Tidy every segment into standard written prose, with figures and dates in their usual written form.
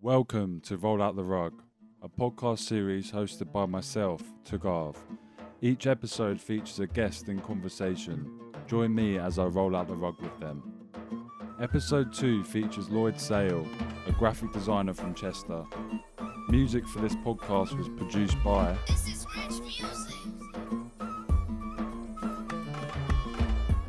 Welcome to Roll Out the Rug, a podcast series hosted by myself, Tagharv. Each episode features a guest in conversation. Join me as I roll out the rug with them. Episode 2 features Lloyd Sale, a graphic designer from Chester. Music for this podcast was produced by... This is rich music.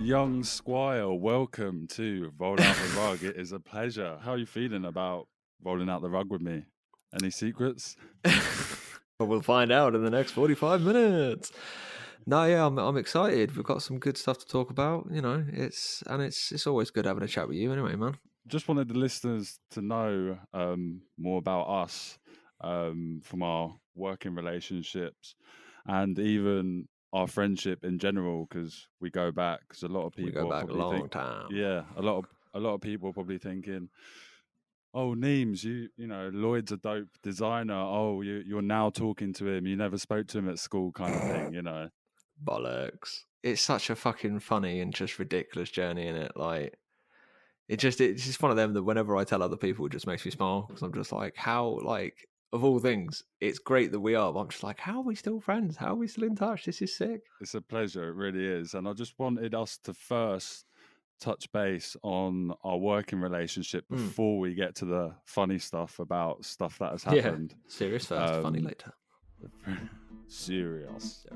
Young Squire. Welcome to Roll Out the Rug. It is a pleasure. How are you feeling about rolling out the rug with me? Any secrets? But we'll find out in the next 45 minutes. No, yeah, I'm excited. We've got some good stuff to talk about. You know, it's always good having a chat with you anyway, man. Just wanted the listeners to know more about us from our working relationships and even our friendship in general, because we go back. Because a lot of people We go back a long time. Yeah, a lot of people are probably thinking, "Oh, Neems, you know, Lloyd's a dope designer. Oh, you're now talking to him. You never spoke to him at school," kind of thing, you know. Bollocks. It's such a fucking funny and just ridiculous journey, in it. Like, it's just one of them that whenever I tell other people, it just makes me smile, because I'm just like, how, like, of all things, it's great that we are, but I'm just like, how are we still friends? How are we still in touch? This is sick. It's a pleasure, it really is. And I just wanted us to first touch base on our working relationship before we get to the funny stuff about stuff that has happened. Yeah, serious first, funny later. Serious.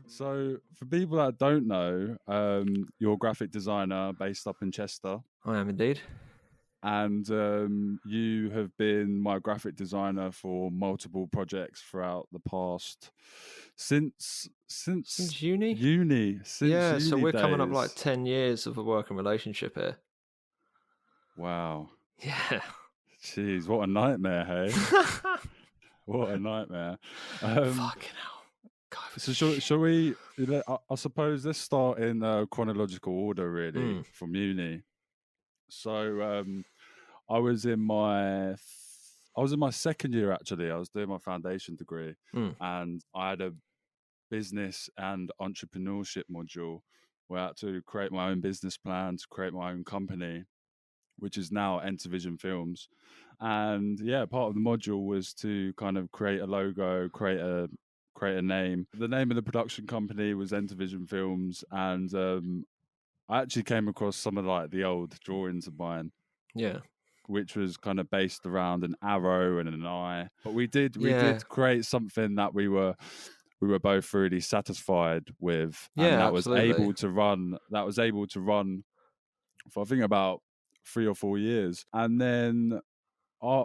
So, for people that don't know, you're a graphic designer based up in Chester. I am indeed. And you have been my graphic designer for multiple projects throughout the past since uni. Uni So we're coming up days. like 10 years of a working relationship here. Wow. Yeah. Jeez, what a nightmare, hey? What a nightmare. Fucking hell. God, So shall we? I suppose let's start in chronological order, really, from uni. So I was in my second year, actually. I was doing my foundation degree, and I had a business and entrepreneurship module where I had to create my own business plan, to create my own company, which is now Entervision Films. And yeah, part of the module was to kind of create a logo, create a name. The name of the production company was Entervision Films, and I actually came across some of like the old drawings of mine. Yeah. Which was kind of based around an arrow and an eye. But we did create something that we were both really satisfied with. Yeah, and that absolutely. was able to run for I think about 3 or 4 years. And then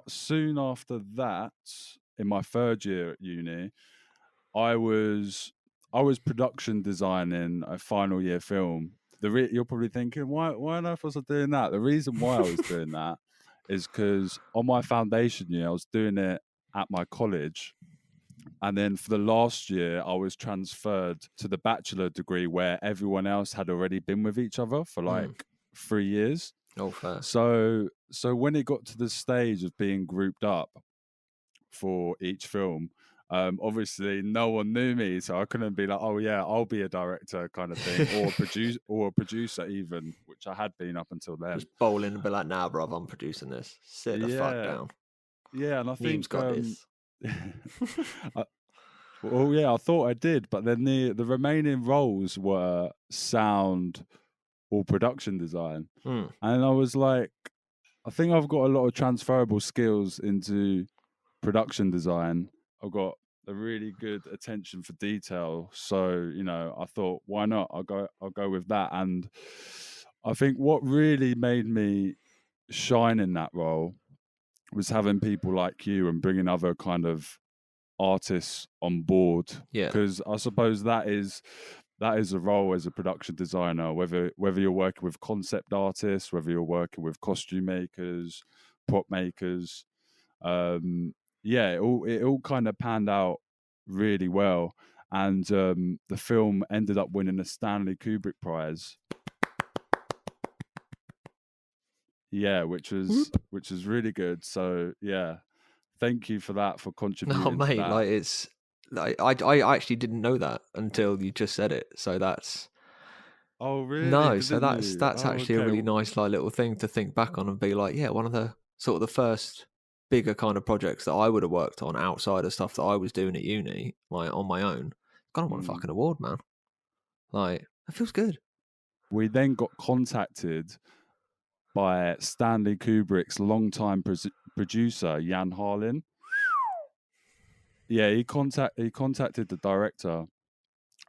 soon after that, in my third year at uni, I was production designing a final year film. You're probably thinking, why on earth was I doing that? The reason why I was doing that is because on my foundation year, I was doing it at my college. And then for the last year, I was transferred to the bachelor degree where everyone else had already been with each other for like 3 years. Oh, fair. So when it got to the stage of being grouped up for each film, obviously no one knew me, so I couldn't be like, oh yeah, I'll be a director kind of thing, or a producer even, which I had been up until then. Just bowl in and be like, nah, bruv, I'm producing this. Sit the fuck down. Yeah, and I think got this. Well, yeah, I thought I did, but then the remaining roles were sound or production design, and I was like, I think I've got a lot of transferable skills into production design. I've got a really good attention for detail, so you know, I thought, why not? I'll go with that. And I think what really made me shine in that role was having people like you and bringing other kind of artists on board. Yeah, because I suppose that is a role as a production designer, whether you're working with concept artists, whether you're working with costume makers, prop makers. Yeah, it all kind of panned out really well, and the film ended up winning a Stanley Kubrick Prize. Yeah, which was really good. So yeah, thank you for that, for contributing. No, mate, to that. like it's like I actually didn't know that until you just said it. So that's Oh really? no. So Didn't that's you? actually a really nice like little thing to think back on and be like, yeah, one of the sort of the first bigger kind of projects that I would have worked on outside of stuff that I was doing at uni, like on my own. God, I won a fucking award, man. Like, that feels good. We then got contacted by Stanley Kubrick's longtime producer, Jan Harlin. Yeah, he contacted the director,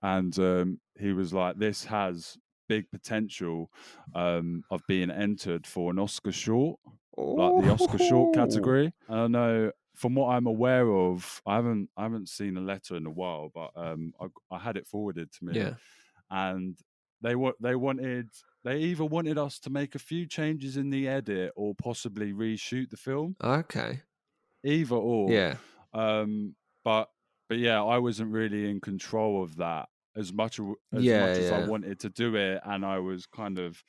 and he was like, "This has big potential of being entered for an Oscar short, like the Oscar short category." And I know, from what I'm aware of, I haven't seen a letter in a while, but I had it forwarded to me, and they either wanted us to make a few changes in the edit or possibly reshoot the film. Okay. Either or. Yeah. But yeah, I wasn't really in control of that as much as I wanted to do it, and I was kind of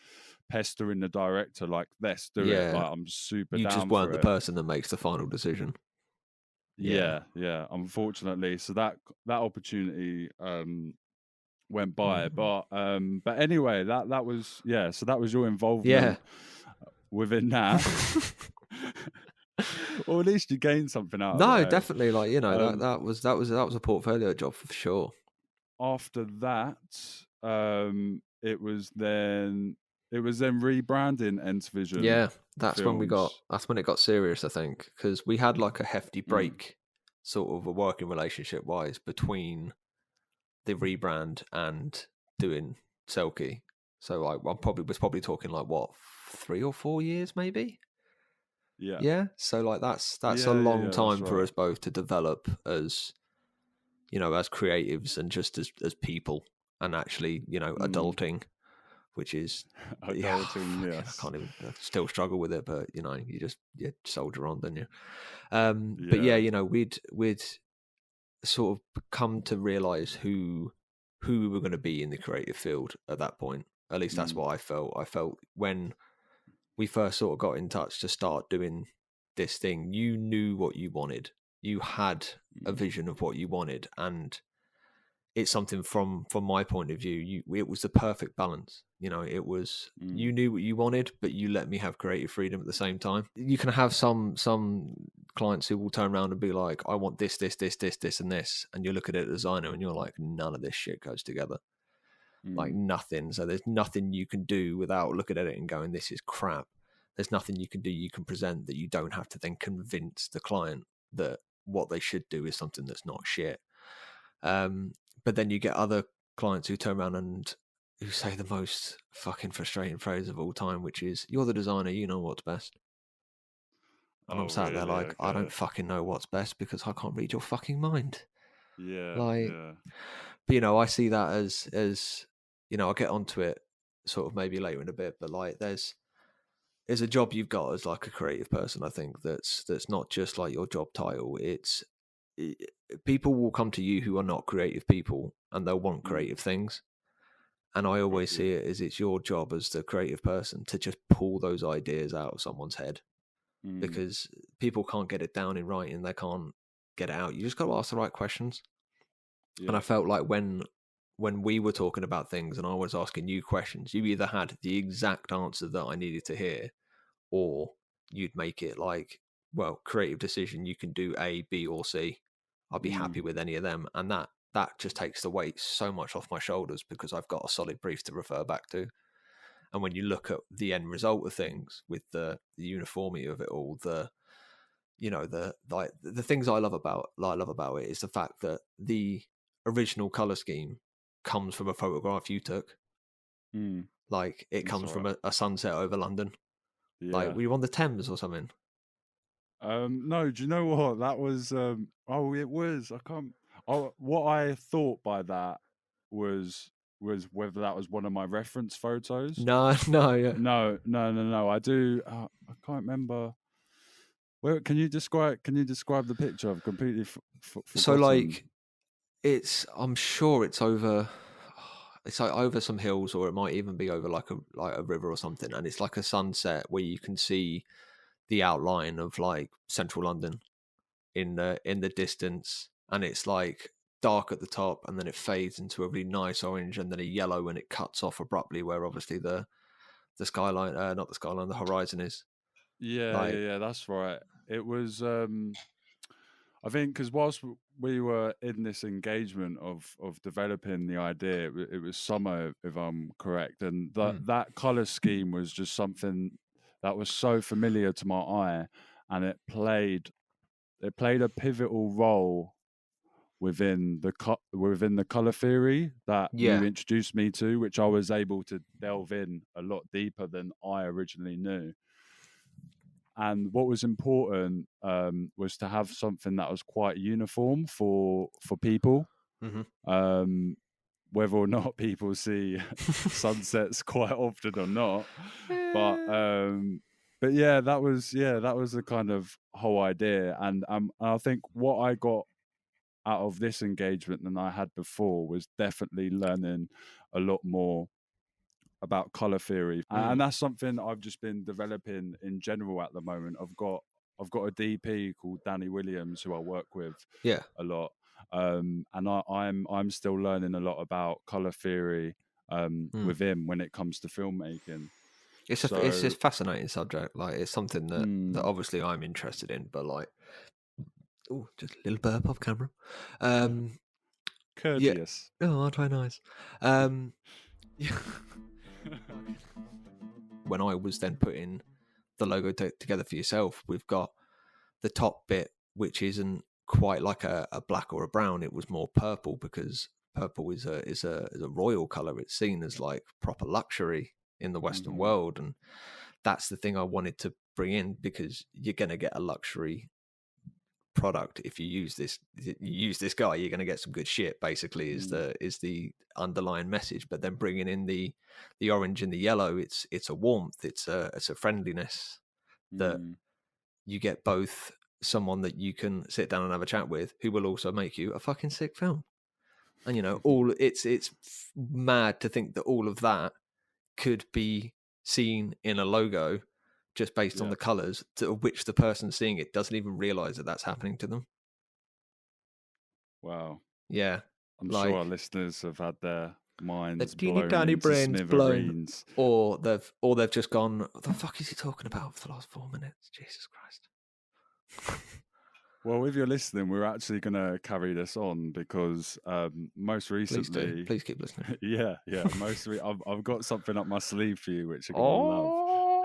pestering the director like, "Let's do it." Like, I'm super. You down just weren't for the it. person that makes the final decision. Yeah. Unfortunately, so that opportunity went by, but anyway, that was So that was your involvement within that. Well, at least you gained something out of it. No, definitely. Like, you know, that was a portfolio job for sure. After that, it was then rebranding Entervision. Yeah, that's when it got serious, I think, because we had like a hefty break, sort of a working relationship wise, between the rebrand and doing Selkie. So like, I was probably talking like, what, 3 or 4 years maybe. Yeah. So like, that's a long time for us both to develop as, you know, as creatives and just as people, and actually, you know, adulting, which is adulting. Yes, I can't even. I still struggle with it, but you know, you soldier on, don't you? But yeah, you know, we'd sort of come to realize who we were going to be in the creative field at that point. At least that's what I felt. I felt when we first sort of got in touch to start doing this thing, you knew what you wanted. You had a vision of what you wanted, and it's something from my point of view, it was the perfect balance. You know, it was, you knew what you wanted, but you let me have creative freedom at the same time. You can have some clients who will turn around and be like, I want this, and this. And you look at it as a designer and you're like, none of this shit goes together. Like nothing. So there's nothing you can do without looking at it and going, this is crap. There's nothing you can do, you can present, that you don't have to then convince the client that what they should do is something that's not shit. But then you get other clients who turn around and who say the most fucking frustrating phrase of all time, which is, you're the designer, you know what's best. And I'm sat there like, I don't fucking know what's best because I can't read your fucking mind. But you know, I see that as you know, I'll get onto it sort of maybe later in a bit, but like there's a job you've got as like a creative person, I think, that's not just like your job title. People will come to you who are not creative people and they'll want creative things. And I always see it as it's your job as the creative person to just pull those ideas out of someone's head, because people can't get it down in writing. They can't get it out. You just got to ask the right questions. And I felt like when we were talking about things and I was asking you questions, you either had the exact answer that I needed to hear, or you'd make it like, well, creative decision, you can do A, B, or C. I'll be happy with any of them. And that just takes the weight so much off my shoulders because I've got a solid brief to refer back to. And when you look at the end result of things with the uniformity of it all, the things I love about it is the fact that the original color scheme comes from a photograph you took. Like it comes from a sunset over London. Like, were you on the Thames or something? No, do you know what? That was it was. I can't. What I thought by that was whether that was one of my reference photos. No. I do. I can't remember. Where can you describe the picture? I've completely forgotten. So like, I'm sure it's over. It's like over some hills, or it might even be over like a river or something, and it's like a sunset where you can see the outline of like central London in the distance, and it's like dark at the top, and then it fades into a really nice orange, and then a yellow, and it cuts off abruptly where obviously the skyline, not the skyline, the horizon is. Like, Yeah, that's right. It was, I think, because whilst we were in this engagement of developing the idea, it was summer, if I'm correct, and that color scheme was just something that was so familiar to my eye, and it played a pivotal role within the color theory that yeah. you introduced me to, which I was able to delve in a lot deeper than I originally knew. And what was important was to have something that was quite uniform for people, um, whether or not people see sunsets quite often or not. But yeah, that was the kind of whole idea. And I think what I got out of this engagement than I had before was definitely learning a lot more about color theory, and that's something I've just been developing in general at the moment. I've got a DP called Danny Williams who I work with Yeah. a lot, and I'm still learning a lot about color theory with him when it comes to filmmaking. It's a fascinating subject. Like, it's something that obviously I'm interested in, but like, oh, just a little burp off camera. Yeah. Courteous. Oh, aren't I nice? Yeah. When I was then putting the logo together for yourself, we've got the top bit, which isn't quite like a black or a brown. It was more purple, because purple is a royal color. It's seen as like proper luxury in the Western world, and that's the thing I wanted to bring in, because you're going to get a luxury product if you use this guy. You're going to get some good shit, basically, is the underlying message. But then bringing in the orange and the yellow, it's a warmth, it's a friendliness, that you get both someone that you can sit down and have a chat with, who will also make you a fucking sick film. And it's mad to think that all of that could be seen in a logo just based on the colors, to which the person seeing it doesn't even realize that that's happening to them. Wow. Yeah. I'm sure our listeners have had their minds the teeny blown tiny into brains blown, smithereens. or they've just gone, what the fuck is he talking about for the last 4 minutes? Jesus Christ. Well, if you're listening, we're actually going to carry this on, because most recently, please keep listening. yeah. I've got something up my sleeve for you, which you're going to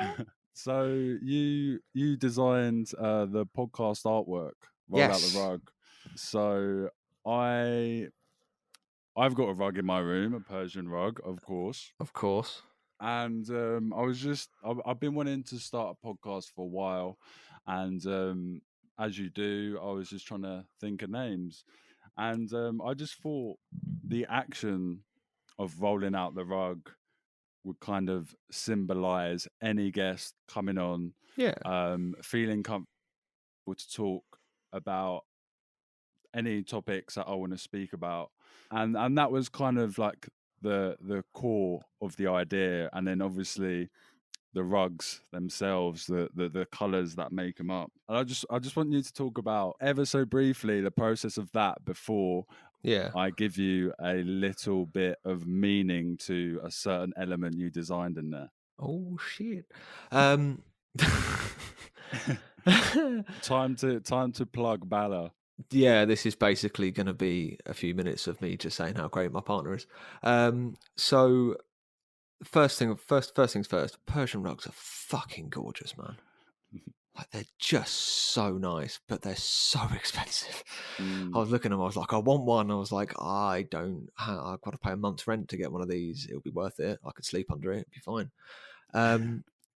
love. So you designed the podcast artwork, rolled out the rug. So I've got a rug in my room, a Persian rug, of course. And I've been wanting to start a podcast for a while, and as you do, I was just trying to think of names, and I just thought the action of rolling out the rug would kind of symbolize any guest coming on, feeling comfortable to talk about any topics that I want to speak about, and that was kind of like the core of the idea. And then obviously the rugs themselves, the colors that make them up. And I just want you to talk about ever so briefly the process of that before I give you a little bit of meaning to a certain element you designed in there. Oh shit. Time to plug Bala. Yeah, this is basically going to be a few minutes of me just saying how great my partner is. So first things first, Persian rugs are fucking gorgeous, man. Like, they're just so nice, but they're so expensive. I was looking at them, I was like, I want one. I was like, I've got to pay a month's rent to get one of these. It'll be worth it. I could sleep under it. It'd be fine.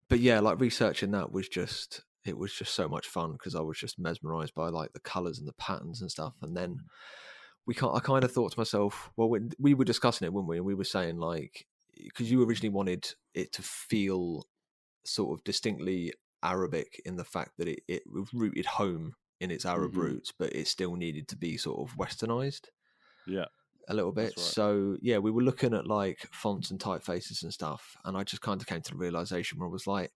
But yeah, like, researching that was just so much fun, because I was just mesmerized by like the colors and the patterns and stuff. And then I kind of thought to myself, well, we were discussing it, weren't we? And we were saying, like, because you originally wanted it to feel sort of distinctly Arabic, in the fact that it was rooted home in its Arab roots, but it still needed to be sort of westernized. Yeah. A little bit. Right. So yeah, we were looking at like fonts and typefaces and stuff, and I just kind of came to the realization where I was like,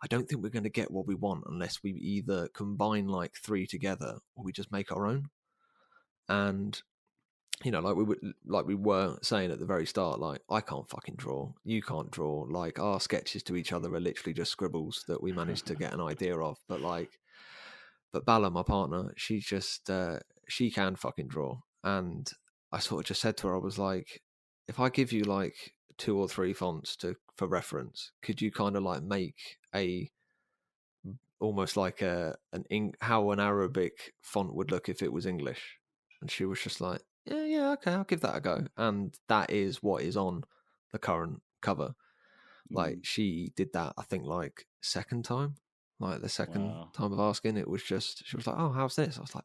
I don't think we're going to get what we want unless we either combine like three together, or we just make our own. And you know, like we were saying at the very start, like, I can't fucking draw, you can't draw. Like, our sketches to each other are literally just scribbles that we managed to get an idea of. But Bella, my partner, she's just she can fucking draw. And I sort of just said to her, I was like, if I give you like 2 or 3 fonts for reference, could you kind of like make almost like how an Arabic font would look if it was English? And she was just like, yeah, okay, I'll give that a go. And that is what is on the current cover. Like, she did that, I think, like second time. Like, the second time of asking, it was just, she was like, oh, how's this? I was like,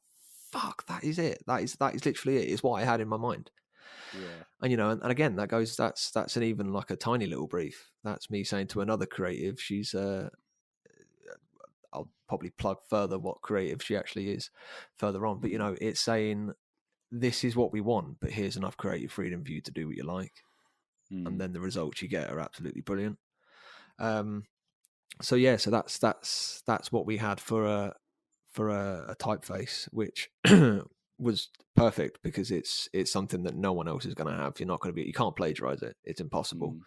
fuck, that is it. That is literally it. It's what I had in my mind. Yeah. And, you know, and again, that's an even like a tiny little brief. That's me saying to another creative, she's I'll probably plug further what creative she actually is further on. But, you know, it's saying, this is what we want, but here's enough creative freedom for you to do what you like. And then the results you get are absolutely brilliant. So yeah, so that's what we had for a typeface, which was perfect because it's something that no one else is going to have. You can't plagiarize it. It's impossible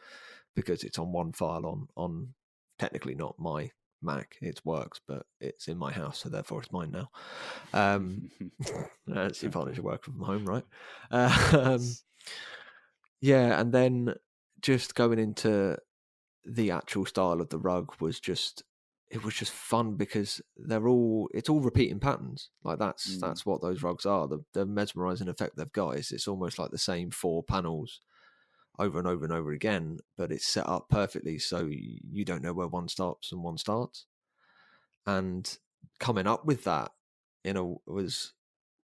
because it's on one file on technically not my Mac. It works, but it's in my house, so therefore it's mine now. That's the advantage of working from home, right? Yeah, and then just going into the actual style of the rug was just fun because it's all repeating patterns. Like, that's what those rugs are. The mesmerizing effect they've got is it's almost like the same 4 panels over and over and over again, but it's set up perfectly so you don't know where one stops and one starts. And coming up with that, was,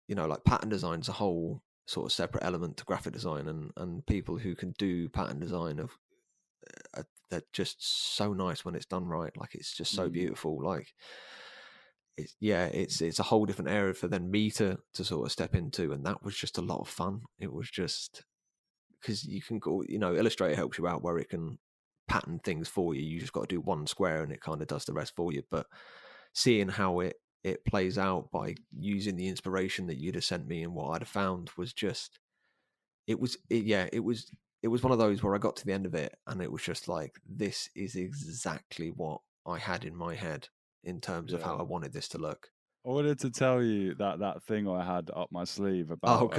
like, pattern design's a whole sort of separate element to graphic design, and people who can do pattern design they're just so nice when it's done right. Like, it's just so beautiful. Like, it's a whole different area for then me to sort of step into, and that was just a lot of fun. It was just because you can go, Illustrator helps you out where it can pattern things for you. You just got to do one square and it kind of does the rest for you. But seeing how it plays out by using the inspiration that you'd have sent me and what I'd have found was just, it was one of those where I got to the end of it and it was just like, this is exactly what I had in my head in terms of how I wanted this to look. I wanted to tell you that thing I had up my sleeve about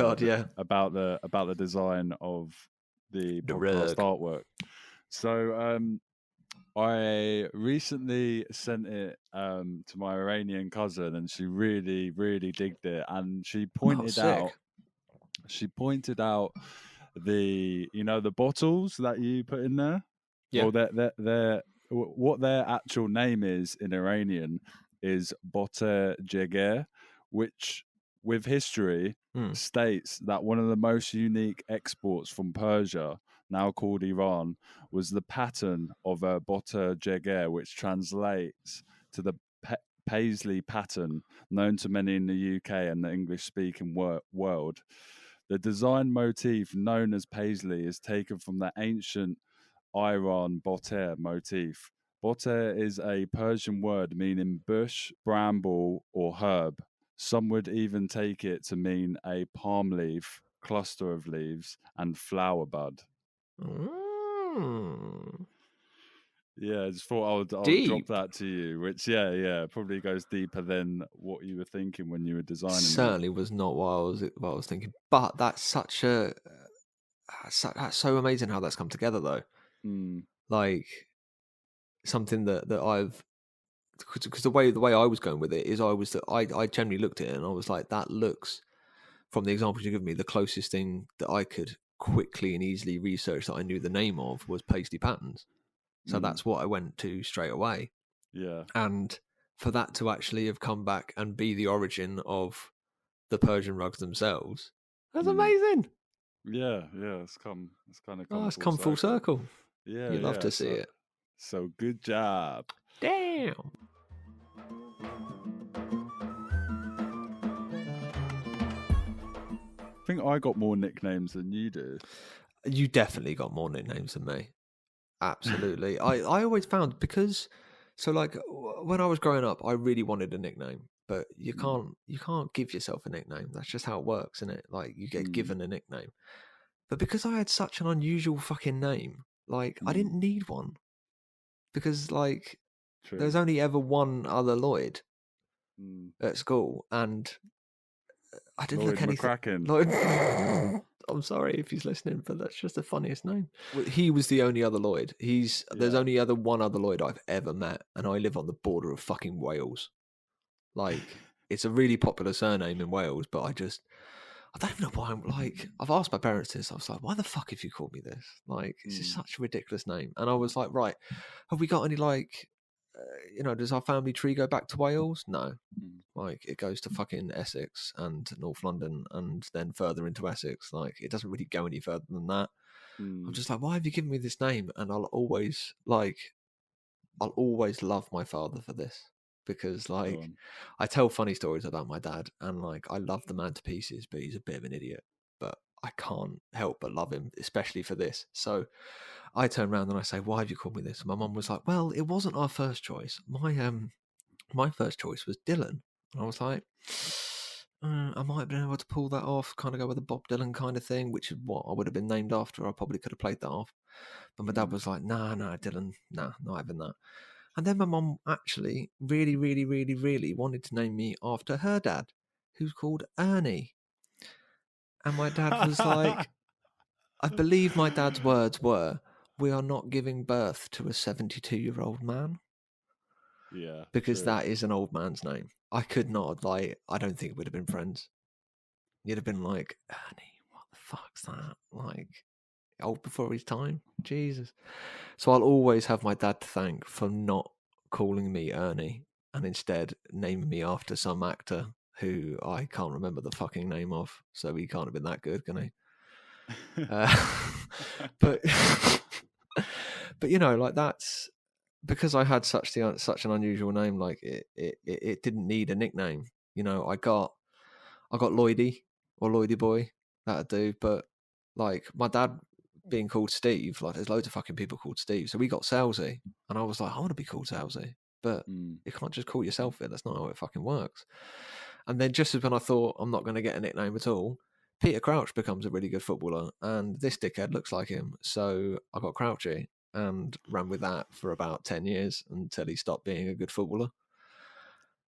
about the design of the podcast artwork. So I recently sent it to my Iranian cousin, and she really, really digged it. And she pointed out the the bottles that you put in there. Yeah. Well, what their actual name is in Iranian is bote jeger, which with history states that one of the most unique exports from Persia, now called Iran, was the pattern of a bote jeger, which translates to the paisley pattern known to many in the UK and the English-speaking world. The design motif known as paisley is taken from the ancient Iran boter motif. Boter is a Persian word meaning bush, bramble, or herb. Some would even take it to mean a palm leaf, cluster of leaves, and flower bud. Yeah, I just thought I'll drop that to you, which probably goes deeper than what you were thinking when you were designing. Certainly was not what I was thinking, but that's that's so amazing how that's come together, though. Like, something that I've, because the way I was going with it is I generally looked at it and I was like, that looks, from the examples you give me, the closest thing that I could quickly and easily research that I knew the name of was paisley patterns. So that's what I went to straight away. Yeah. And for that to actually have come back and be the origin of the Persian rugs themselves, that's amazing. Yeah, it's kind of come full circle. Yeah, you love to see it. So good job. Damn. I think I got more nicknames than you do. You definitely got more nicknames than me. Absolutely. I always found, because So like when I was growing up, I really wanted a nickname, but you can't give yourself a nickname. That's just how it works, isn't it? Like you get given a nickname. But because I had such an unusual fucking name, like I didn't need one. Because like there's only ever one other Lloyd at school, and I didn't Lloyd look anything. McCracken. Lloyd. I'm sorry if he's listening, but that's just the funniest name. He was the only other Lloyd. There's only one other Lloyd I've ever met, and I live on the border of fucking Wales. Like, it's a really popular surname in Wales, but I don't even know why I'm like. I've asked my parents this. I was like, why the fuck have you called me this? Like, this is such a ridiculous name. And I was like, right, have we got any like, does our family tree go back to Wales? No. Like, it goes to fucking Essex and North London and then further into Essex. Like, it doesn't really go any further than that. I'm just like, why have you given me this name? And I'll always love my father for this. Because, like, I tell funny stories about my dad, and, like, I love the man to pieces, but he's a bit of an idiot. But I can't help but love him, especially for this. So I turn around and I say, why have you called me this? And my mum was like, well, it wasn't our first choice. My first choice was Dylan. And I was like, I might have been able to pull that off, kind of go with a Bob Dylan kind of thing, which is what I would have been named after. I probably could have played that off. But my dad was like, nah, Dylan, nah, not having that. And then my mum actually really, really, really, really wanted to name me after her dad, who's called Ernie. And my dad was like, I believe my dad's words were, we are not giving birth to a 72-year-old man. Yeah. Because that is an old man's name. I could not, like, I don't think we'd have been friends. You'd have been like, Ernie, what the fuck's that? Like, old before his time? Jesus. So I'll always have my dad to thank for not calling me Ernie and instead naming me after some actor who I can't remember the fucking name of. So he can't have been that good, can he? But like that's because I had such an unusual name. Like it didn't need a nickname. I got Lloydie or Lloydie boy. That'd do. But like my dad being called Steve, like there's loads of fucking people called Steve. So we got Salesy, and I was like, I want to be called Salesy, but you can't just call yourself it. That's not how it fucking works. And then just as when I thought I'm not going to get a nickname at all, Peter Crouch becomes a really good footballer, and this dickhead looks like him. So I got Crouchy and ran with that for about 10 years until he stopped being a good footballer.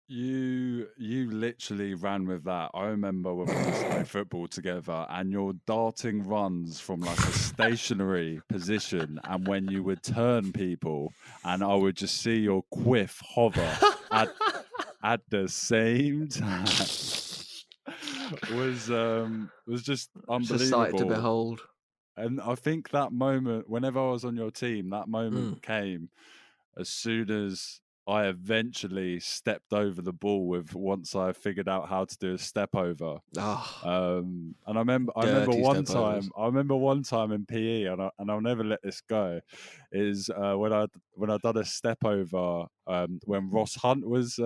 You literally ran with that. I remember when we used to play football together, and your darting runs from like a stationary position, and when you would turn people, and I would just see your quiff hover at the same time. was just unbelievable. It's a sight to behold. And I think that moment, whenever I was on your team, that moment came as soon as I eventually stepped over the ball once I figured out how to do a step over. And I remember one time in PE, and I'll never let this go, is when I done a step over when Ross Hunt was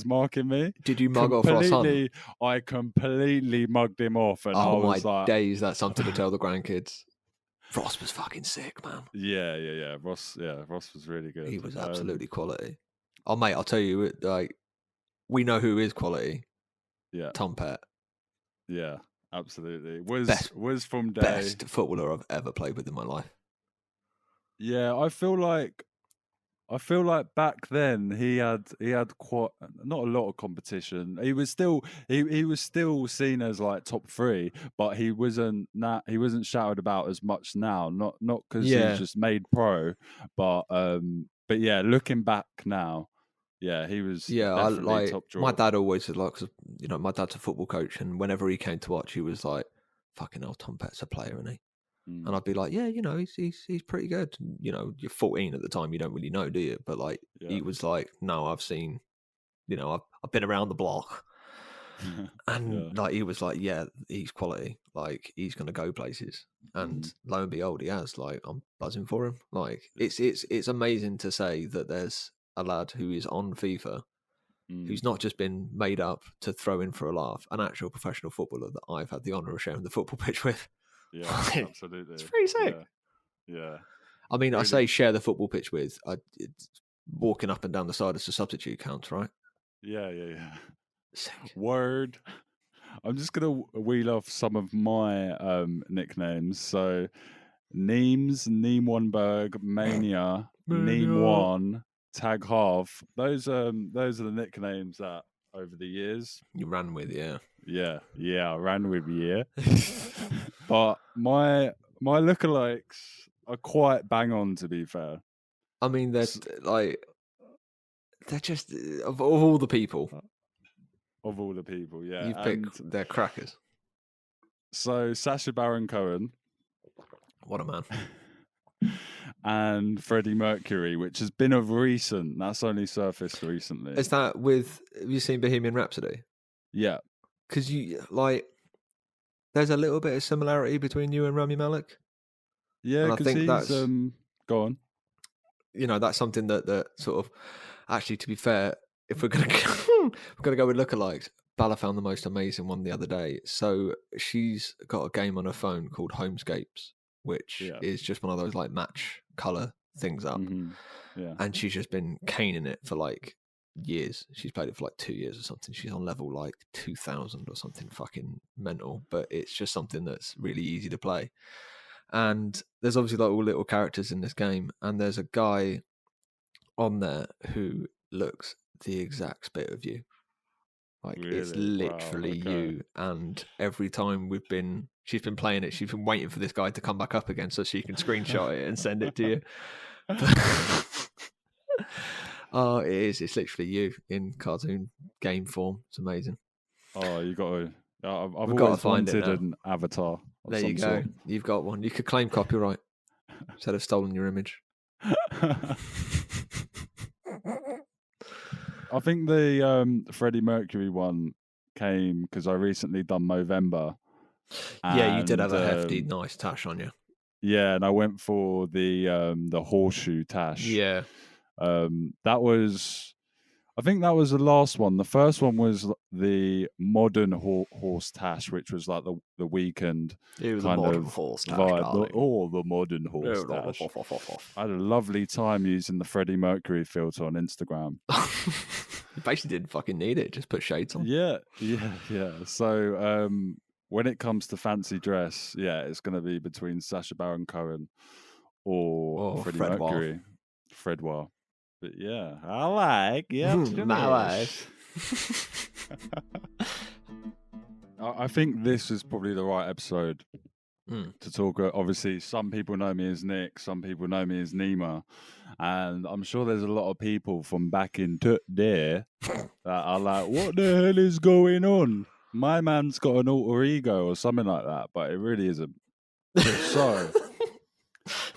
marking me. Did you mug off Ross Hunt? I completely mugged him off, and I was like, days, that's something to tell the grandkids. Ross was fucking sick, man. Yeah. Ross was really good. He was absolutely quality. Oh, mate, I'll tell you, like, we know who is quality. Yeah. Tom Pett. Yeah, absolutely. Was from day. Best footballer I've ever played with in my life. Yeah, I feel like back then he had quite not a lot of competition. He was still seen as like top 3, but he wasn't shouted about as much now. Not because he's just made pro, but yeah, looking back now, yeah, he was definitely top draw. My dad always said, like, cause, my dad's a football coach, and whenever he came to watch, he was like, "Fucking hell, Tom Pett's a player, isn't he?" And I'd be like, yeah, he's pretty good. You're 14 at the time, you don't really know, do you? But like, he was like, no, I've seen, I've been around the block. And like, he was like, yeah, he's quality. Like, he's going to go places. And lo and behold, he has. Like, I'm buzzing for him. Like, it's amazing to say that there's a lad who is on FIFA who's not just been made up to throw in for a laugh, an actual professional footballer that I've had the honour of sharing the football pitch with. Yeah, absolutely. It's pretty sick. Yeah. I mean, really? I say share the football pitch with. walking up and down the side as a substitute counts, right? Yeah. Sick. Word. I'm just gonna wheel off some of my nicknames. So, Neems, Neem Oneberg, Mania, Neem One, Tagharv. Those are the nicknames that over the years you ran with, yeah. I ran with, yeah. But my lookalikes are quite bang on, to be fair. I mean, they're just of all the people. Of all the people, yeah. You've picked, they're crackers. So Sacha Baron Cohen. What a man. And Freddie Mercury, which has been of recent. That's only surfaced recently. Is that with, have you seen Bohemian Rhapsody? Yeah. Because there's a little bit of similarity between you and Rami Malek. Yeah, because he's, that's, go on. That's something that sort of, actually, to be fair, if we're going to go with lookalikes, Bella found the most amazing one the other day. So she's got a game on her phone called Homescapes, which is just one of those like match color things up. Mm-hmm. Yeah. And she's just been caning it for like years. She's played it for like 2 years or something. She's on level like 2000 or something fucking mental, but it's just something that's really easy to play. And there's obviously like all little characters in this game, and there's a guy on there who looks the exact spit of you. Like, really? It's literally you. And every time she's been playing it, she's been waiting for this guy to come back up again so she can screenshot it and send it to you. Oh, it is. It's literally you in cartoon game form. It's amazing. Oh, you got to. I've always wanted an avatar. There you go. Sort. You've got one. You could claim copyright instead of stolen your image. I think the Freddie Mercury one came because I recently done Movember. Yeah, you did have a hefty, nice tash on you. Yeah, and I went for the horseshoe tash. Yeah. I think that was the last one. The first one was the modern horse tash, which was like the weekend kind of horse tash, vibe. The modern horse tash. I had a lovely time using the Freddie Mercury filter on Instagram. You basically didn't fucking need it. Just put shades on. Yeah. So when it comes to fancy dress, it's going to be between Sacha Baron Cohen or Freddie Mercury. Fredwell. But yeah, I like my wife. I think this is probably the right episode to talk. Obviously, some people know me as Nick, some people know me as Nima, and I'm sure there's a lot of people from back in there that are like, "What the hell is going on? My man's got an alter ego or something like that," but it really isn't. So,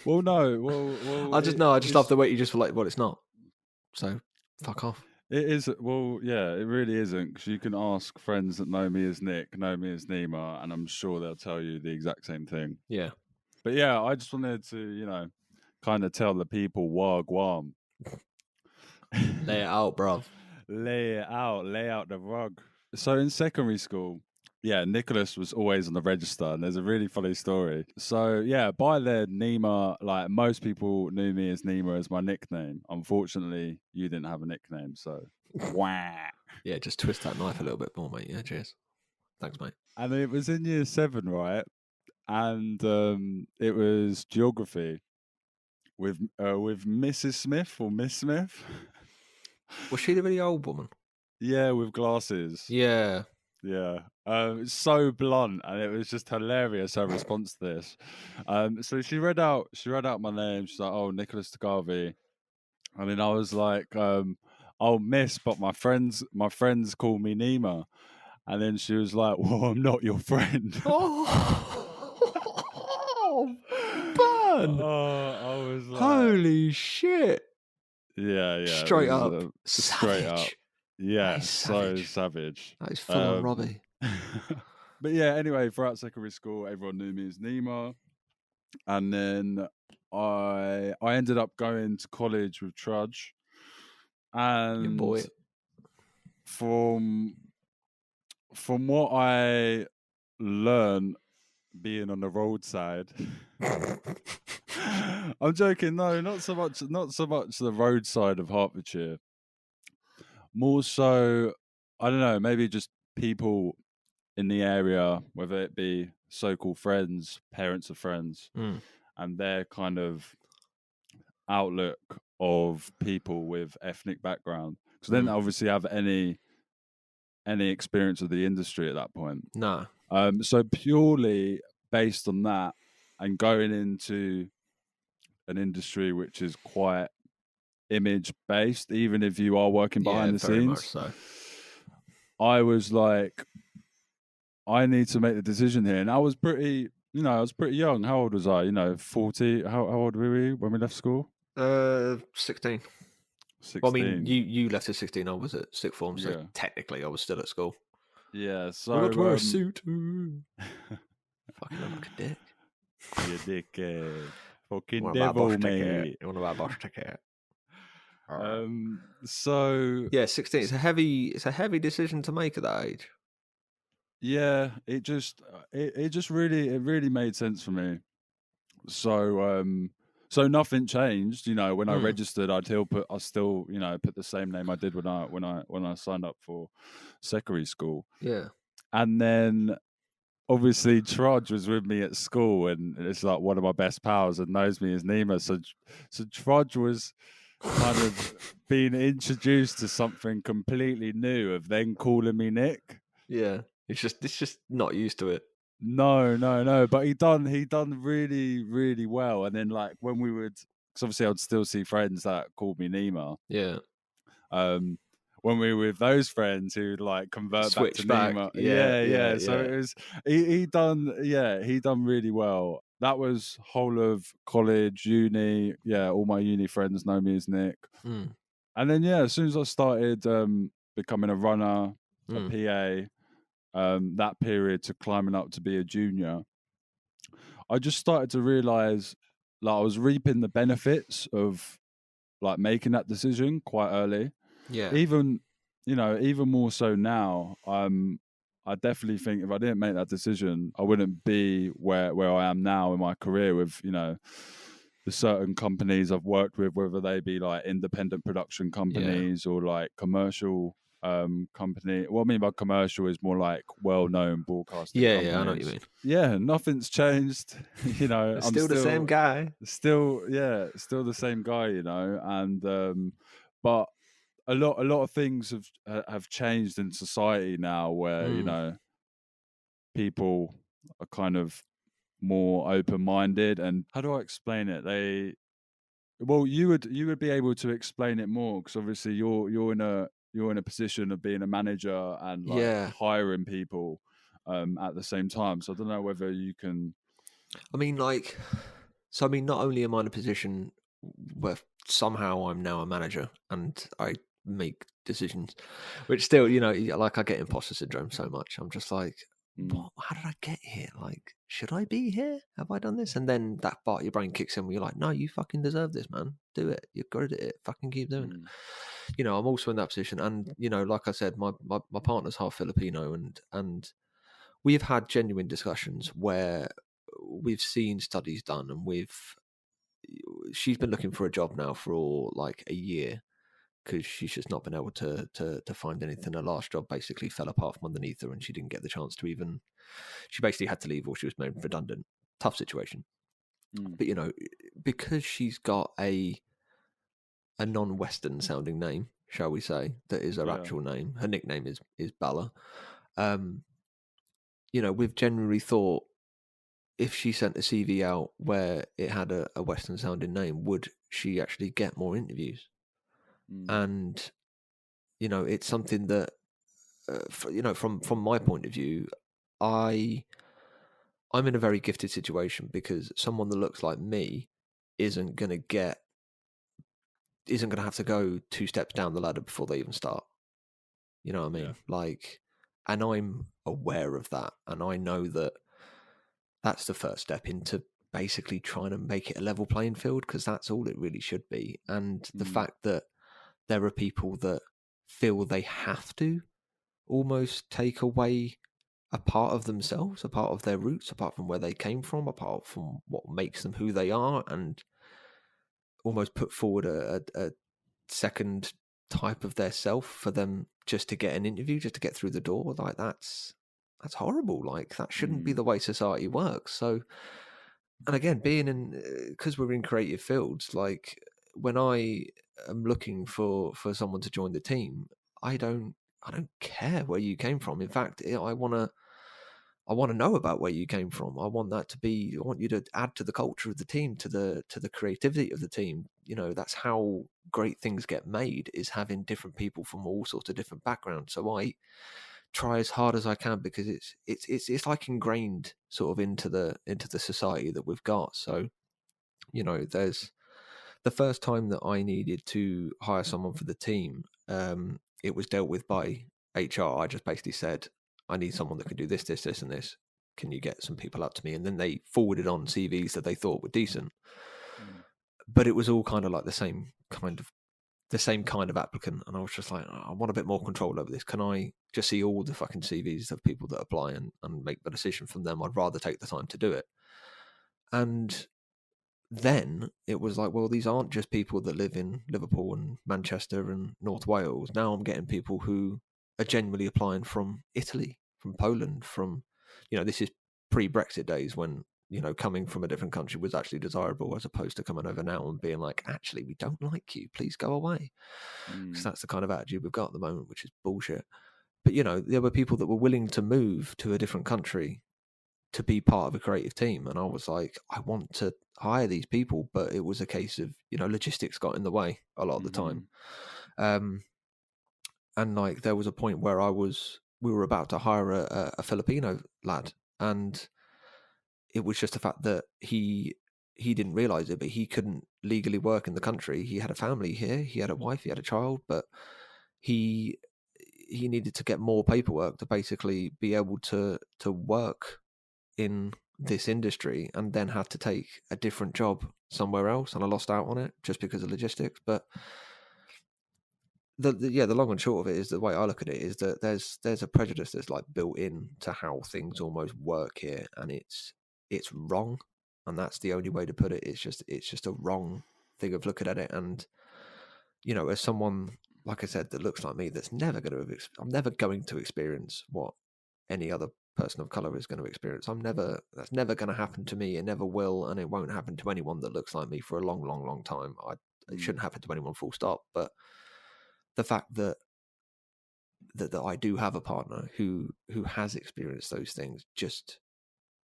well, no, well, I just love the way you just feel like, well, it's not. So, fuck off. It is, well, yeah, it really isn't, because you can ask friends that know me as Nick, know me as Nima, and I'm sure they'll tell you the exact same thing. Yeah. But yeah, I just wanted to, kind of tell the people, wagwan. Lay it out, bruv. Lay out the rug. So in secondary school, Nicholas was always on the register, and there's a really funny story. So by then, Nima, like most people knew me as Nima as my nickname. Unfortunately, you didn't have a nickname, so wah. Yeah, just twist that knife a little bit more, mate. Yeah, cheers. Thanks, mate. And it was in year 7, right? And it was geography with Mrs. Smith or Miss Smith. Was she the really old woman? Yeah, with glasses. Yeah. Yeah, it's so blunt, and it was just hilarious her response to this. So she read out my name. She's like, "Oh, Nicholas Tagharv," and then I was like, "Oh, Miss, but my friends call me Nima," and then she was like, "Well, I'm not your friend." Oh, burn! I was like, holy shit! Yeah, straight up, straight up. Yeah, so savage. That is full on Robbie. But yeah, anyway, throughout secondary school, everyone knew me as Nima. And then I ended up going to college with Trudge. And your boy. From what I learned being on the roadside, I'm joking. No, not so much. Not so much the roadside of Hertfordshire. More so, I don't know. Maybe just people in the area, whether it be so-called friends, parents of friends, and their kind of outlook of people with ethnic background. Because they didn't obviously have any experience of the industry at that point. No. So purely based on that, and going into an industry which is quite image based, even if you are working behind the very scenes. Much so. I was like, I need to make the decision here, and I was pretty young. How old was I? 40. How old were we when we left school? 16. 16. Well, I mean, you left at 16. I was at sixth form, so Yeah. technically I was still at school. Yeah, so I got to wear a suit. Fucking look like a dick. You dickhead. Fucking You devil, mate. You want to buy a bus ticket? So yeah, 16. It's a heavy decision to make at that age. Yeah, it really made sense for me. So nothing changed. When I registered, I still put the same name I did when I signed up for secondary school. Yeah. And then obviously Trudge was with me at school, and it's like one of my best pals and knows me as Nima. So Trudge was kind of being introduced to something completely new of then calling me Nick. Yeah. It's just not used to it. No. But he done really, really well. And then like when we would, because obviously I'd still see friends that called me Nima. Yeah. When we were with those friends who like convert Switch back to back. Nima. Yeah. So it was he done really well. That was whole of college, uni. Yeah, all my uni friends know me as Nick. And then as soon as I started becoming a runner, a PA. That period to climbing up to be a junior, I just started to realize like I was reaping the benefits of like making that decision quite early. Yeah. Even more so now. I definitely think if I didn't make that decision, I wouldn't be where I am now in my career with the certain companies I've worked with, whether they be like independent production companies or like commercial company. What I mean by commercial is more like well-known broadcasting companies. I know what you mean. Yeah, nothing's changed. I'm still the same guy. Still the same guy. And but a lot of things have changed in society now, where people are kind of more open-minded. And how do I explain it? You would be able to explain it more, because obviously you're in a position of being a manager and like hiring people at the same time. So I don't know whether you can. I mean, not only am I in a position where somehow I'm now a manager and I make decisions, which still, like I get imposter syndrome so much. I'm just like, what? How did I get here? Like, should I be here? Have I done this? And then that part of your brain kicks in where you're like, no, you fucking deserve this, man. Do it. You're good at it. Fucking keep doing it. I'm also in that position. And, like I said, my partner's half Filipino, and we've had genuine discussions where we've seen studies done, and she's been looking for a job now for like a year, because she's just not been able to find anything. Her last job basically fell apart from underneath her, and she didn't get the chance to even. She basically had to leave, or she was made redundant. Tough situation. But because she's got a non-Western sounding name, shall we say, that is her actual name. Her nickname is Bella. We've generally thought, if she sent a CV out where it had a Western sounding name, would she actually get more interviews? And it's something that from my point of view, I'm in a very gifted situation, because someone that looks like me isn't going to have to go 2 steps down the ladder before they even start. You know what I mean? Like, and I'm aware of that, and I know that that's the first step into basically trying to make it a level playing field, because that's all it really should be. And the fact that there are people that feel they have to almost take away a part of themselves, a part of their roots, apart from where they came from, apart from what makes them who they are. And almost put forward a second type of their self for them just to get an interview, just to get through the door. Like that's horrible. Like that shouldn't be the way society works. So, and again, being in, because we're in creative fields, like when I am looking for someone to join the team, I don't care where you came from. In fact, I want to know about where you came from. I want that to be. I want you to add to the culture of the team, to the creativity of the team. You know, that's how great things get made, is having different people from all sorts of different backgrounds. So I try as hard as I can, because it's like ingrained sort of into the society that we've got. So, you know, there's the first time that I needed to hire someone for the team, it was dealt with by HR. I just basically said, I need someone that can do this, this, this, and this. Can you get some people up to me? And then they forwarded on CVs that they thought were decent. But it was all kind of like the same kind of applicant. And I was just like, I want a bit more control over this. Can I just see all the fucking CVs of people that apply and make the decision from them? I'd rather take the time to do it. And then it was like, well, these aren't just people that live in Liverpool and Manchester and North Wales. Now I'm getting people who are genuinely applying from Italy, from Poland, from, you know, this is pre-Brexit days when, you know, coming from a different country was actually desirable, as opposed to coming over now and being like, actually, we don't like you, please go away. Because that's the kind of attitude we've got at the moment, which is bullshit. But, you know, there were people that were willing to move to a different country to be part of a creative team. And I was like, I want to hire these people, but it was a case of, you know, logistics got in the way a lot of the time. And like there was a point where we were about to hire a Filipino lad, and it was just the fact that he didn't realize it, but he couldn't legally work in the country. He had a family here, he had a wife, he had a child, but he needed to get more paperwork to basically be able to work in this industry, and then had to take a different job somewhere else, and I lost out on it just because of logistics. But the long and short of it is, the way I look at it is that there's a prejudice that's like built in to how things almost work here, and it's wrong, and that's the only way to put it. It's just a wrong thing of looking at it. And you know, as someone, like I said, that looks like me, I'm never going to experience what any other person of color is going to experience. That's never going to happen to me. It never will, and it won't happen to anyone that looks like me for a long, long, long time. It shouldn't happen to anyone, full stop. But the fact that I do have a partner who has experienced those things, just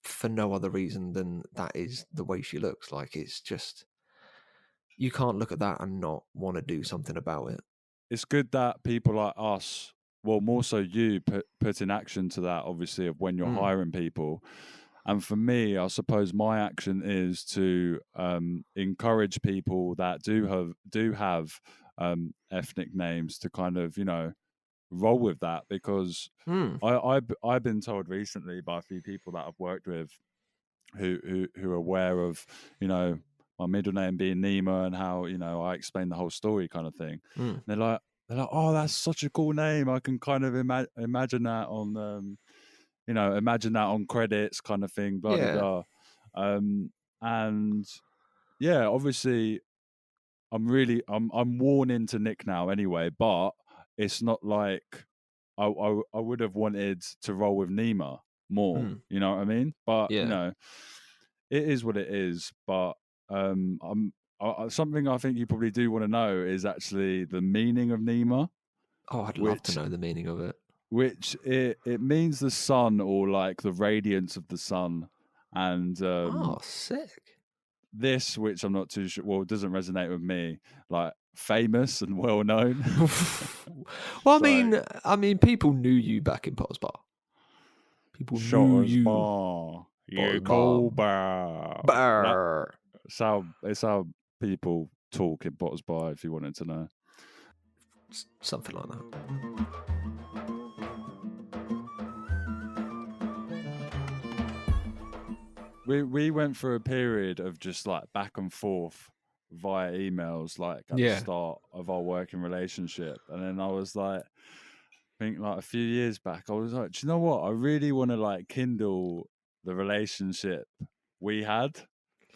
for no other reason than that is the way she looks. Like, it's just, you can't look at that and not want to do something about it. It's good that people like us, well, more so you, put in action to that, obviously, of when you're hiring people. And for me, I suppose my action is to encourage people that do have ethnic names to kind of, you know, roll with that, because I've been told recently by a few people that I've worked with who are aware of, you know, my middle name being Nima and how, you know, I explain the whole story kind of thing. They're like, oh, that's such a cool name. I can kind of imagine that on, you know, imagine that on credits kind of thing, blah, blah, blah. And yeah, obviously I'm worn into Nick now anyway, but it's not like I would have wanted to roll with Nima more, you know what I mean? But you know, it is what it is. But something I think you probably do want to know is actually the meaning of Nima. Oh, I'd love to know the meaning of it. Which it means the sun, or like the radiance of the sun, and oh, sick. This, which I'm not too sure, well, it doesn't resonate with me, like famous and well known. Well, I mean, people knew you back in Potter's Bar. People knew you. Bar. You go bar. It's how people talk in Potter's Bar, if you wanted to know. Something like that. We went through a period of just like back and forth via emails, like at the start of our working relationship. And then I was like, I think like a few years back, I was like, do you know what? I really want to like kindle the relationship we had.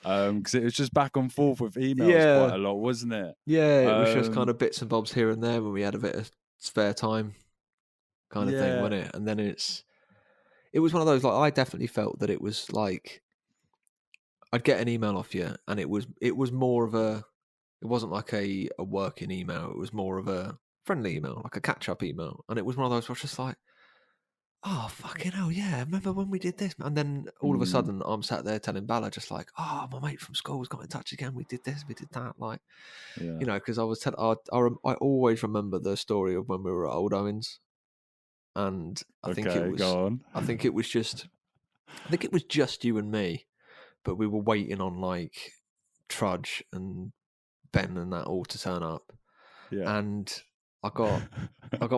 because it was just back and forth with emails quite a lot, wasn't it? Yeah, it was just kind of bits and bobs here and there when we had a bit of spare time kind of thing, wasn't it? And then it was one of those, like, I definitely felt that it was like I'd get an email off you and it was more of a, it wasn't like a working email, it was more of a friendly email, like a catch-up email. And it was one of those where I was just like, oh, fucking hell, yeah, remember when we did this? And then all of a sudden, I'm sat there telling Bella just like, oh, my mate from school's got in touch again. We did this, we did that. Like, you know, because I was I always remember the story of when we were at Old Owens. And I think it was just you and me, but we were waiting on like Trudge and Ben and that all to turn up. Yeah. And I got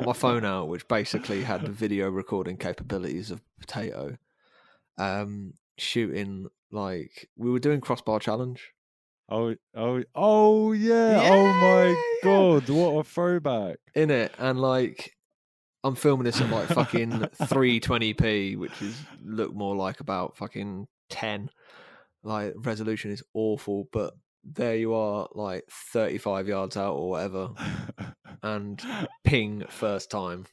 my phone out, which basically had the video recording capabilities of Potato, shooting, like, we were doing crossbar challenge. Oh yeah. Oh my God, what a throwback. In it. And like, I'm filming this at like fucking 320p, which is look more like about fucking 10. Like, resolution is awful, but there you are, like 35 yards out or whatever, and ping first time.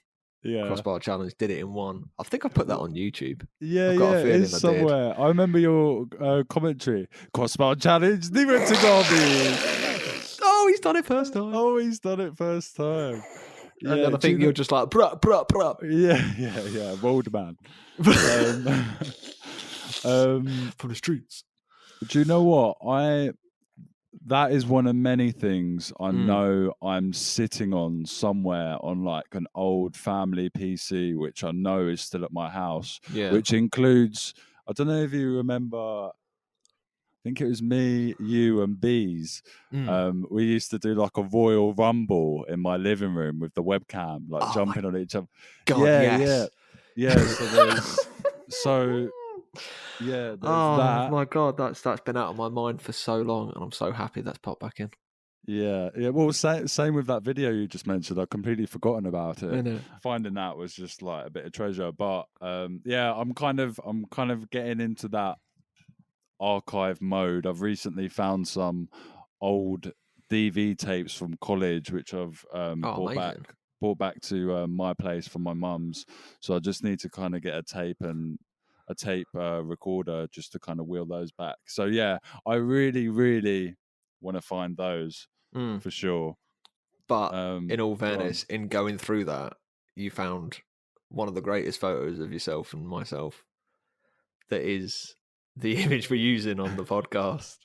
Yeah, crossbar challenge, did it in one. I think I put that on YouTube. Yeah, I've got a feeling it's somewhere. I remember your commentary. Crossbar challenge, leave it to garbage. Oh, he's done it first time. Yeah, and then I think you're just like, bruh, bruh, bruh. Yeah, rolled man. From the streets. Do you know what? That is one of many things I know I'm sitting on somewhere on like an old family PC, which I know is still at my house, which includes, I don't know if you remember, I think it was me, you and Bees. We used to do like a Royal Rumble in my living room with the webcam, like jumping on each other. God, yes. Yeah. So there's that. My God, that's been out of my mind for so long, and I'm so happy that's popped back in. Yeah. Well, same with that video you just mentioned. I'd completely forgotten about it. Finding that was just like a bit of treasure. But I'm kind of getting into that archive mode. I've recently found some old DV tapes from college, which I've brought back to my place from my mum's. So I just need to kind of get a tape recorder just to kind of wheel those back. So yeah, I really, really want to find those for sure. But in all fairness, in going through that, you found one of the greatest photos of yourself and myself. That is the image we're using on the podcast.